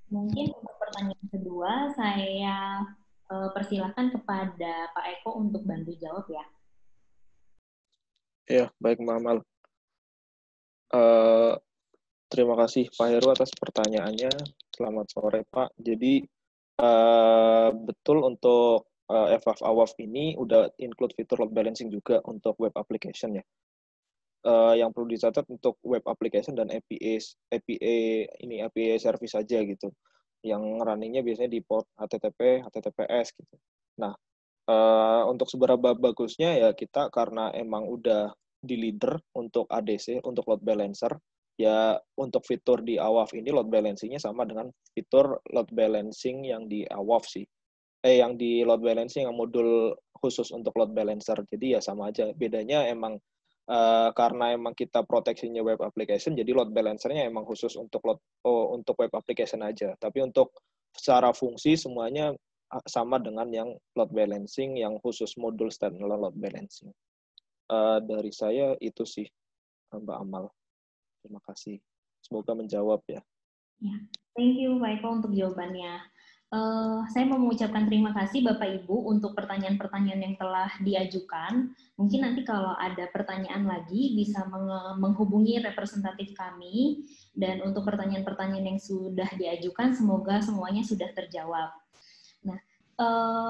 Mungkin untuk pertanyaan kedua, saya persilahkan kepada Pak Eko untuk bantu jawab ya. Ya, baik Mbak Amal. Terima kasih Pak Heru atas pertanyaannya. Selamat sore Pak. Jadi betul untuk FF-AWAF ini udah include fitur load balancing juga untuk web application ya. Yang perlu dicatat untuk web application dan API service saja gitu. Yang runningnya biasanya di port HTTP, HTTPS gitu. Nah, untuk seberapa bagusnya ya kita karena emang udah di leader untuk ADC, untuk load balancer, ya untuk fitur di AWAF ini load balancing-nya sama dengan fitur load balancing yang di AWAF sih. Yang di load balancing yang modul khusus untuk load balancer. Jadi ya sama aja. Bedanya emang karena emang kita proteksinya web application, jadi load balancer-nya emang khusus untuk untuk web application aja. Tapi untuk secara fungsi semuanya sama dengan yang load balancing yang khusus modul standalone load balancing. Dari saya itu sih Mbak Amal. Terima kasih. Semoga menjawab ya. Ya, thank you Pak Eko untuk jawabannya. Saya mau mengucapkan terima kasih Bapak Ibu untuk pertanyaan-pertanyaan yang telah diajukan. Mungkin nanti kalau ada pertanyaan lagi bisa menghubungi representatif kami. Dan untuk pertanyaan-pertanyaan yang sudah diajukan, semoga semuanya sudah terjawab. Nah,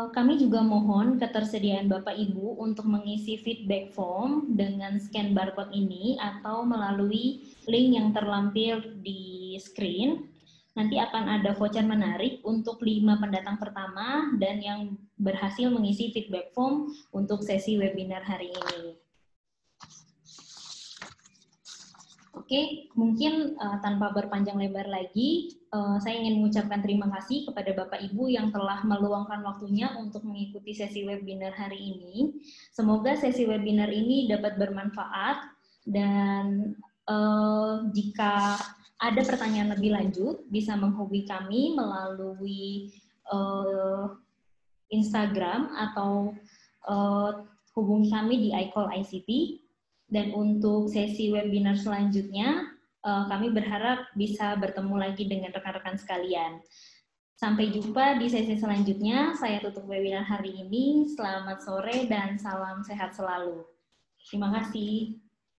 kami juga mohon ketersediaan Bapak Ibu untuk mengisi feedback form dengan scan barcode ini atau melalui link yang terlampir di screen. Nanti akan ada voucher menarik untuk 5 pendatang pertama dan yang berhasil mengisi feedback form untuk sesi webinar hari ini. Oke, mungkin tanpa berpanjang lebar lagi, saya ingin mengucapkan terima kasih kepada Bapak Ibu yang telah meluangkan waktunya untuk mengikuti sesi webinar hari ini. Semoga sesi webinar ini dapat bermanfaat dan jika ada pertanyaan lebih lanjut, bisa menghubungi kami melalui Instagram atau hubungi kami di iCall ICT. Dan untuk sesi webinar selanjutnya, kami berharap bisa bertemu lagi dengan rekan-rekan sekalian. Sampai jumpa di sesi selanjutnya. Saya tutup webinar hari ini. Selamat sore dan salam sehat selalu. Terima kasih.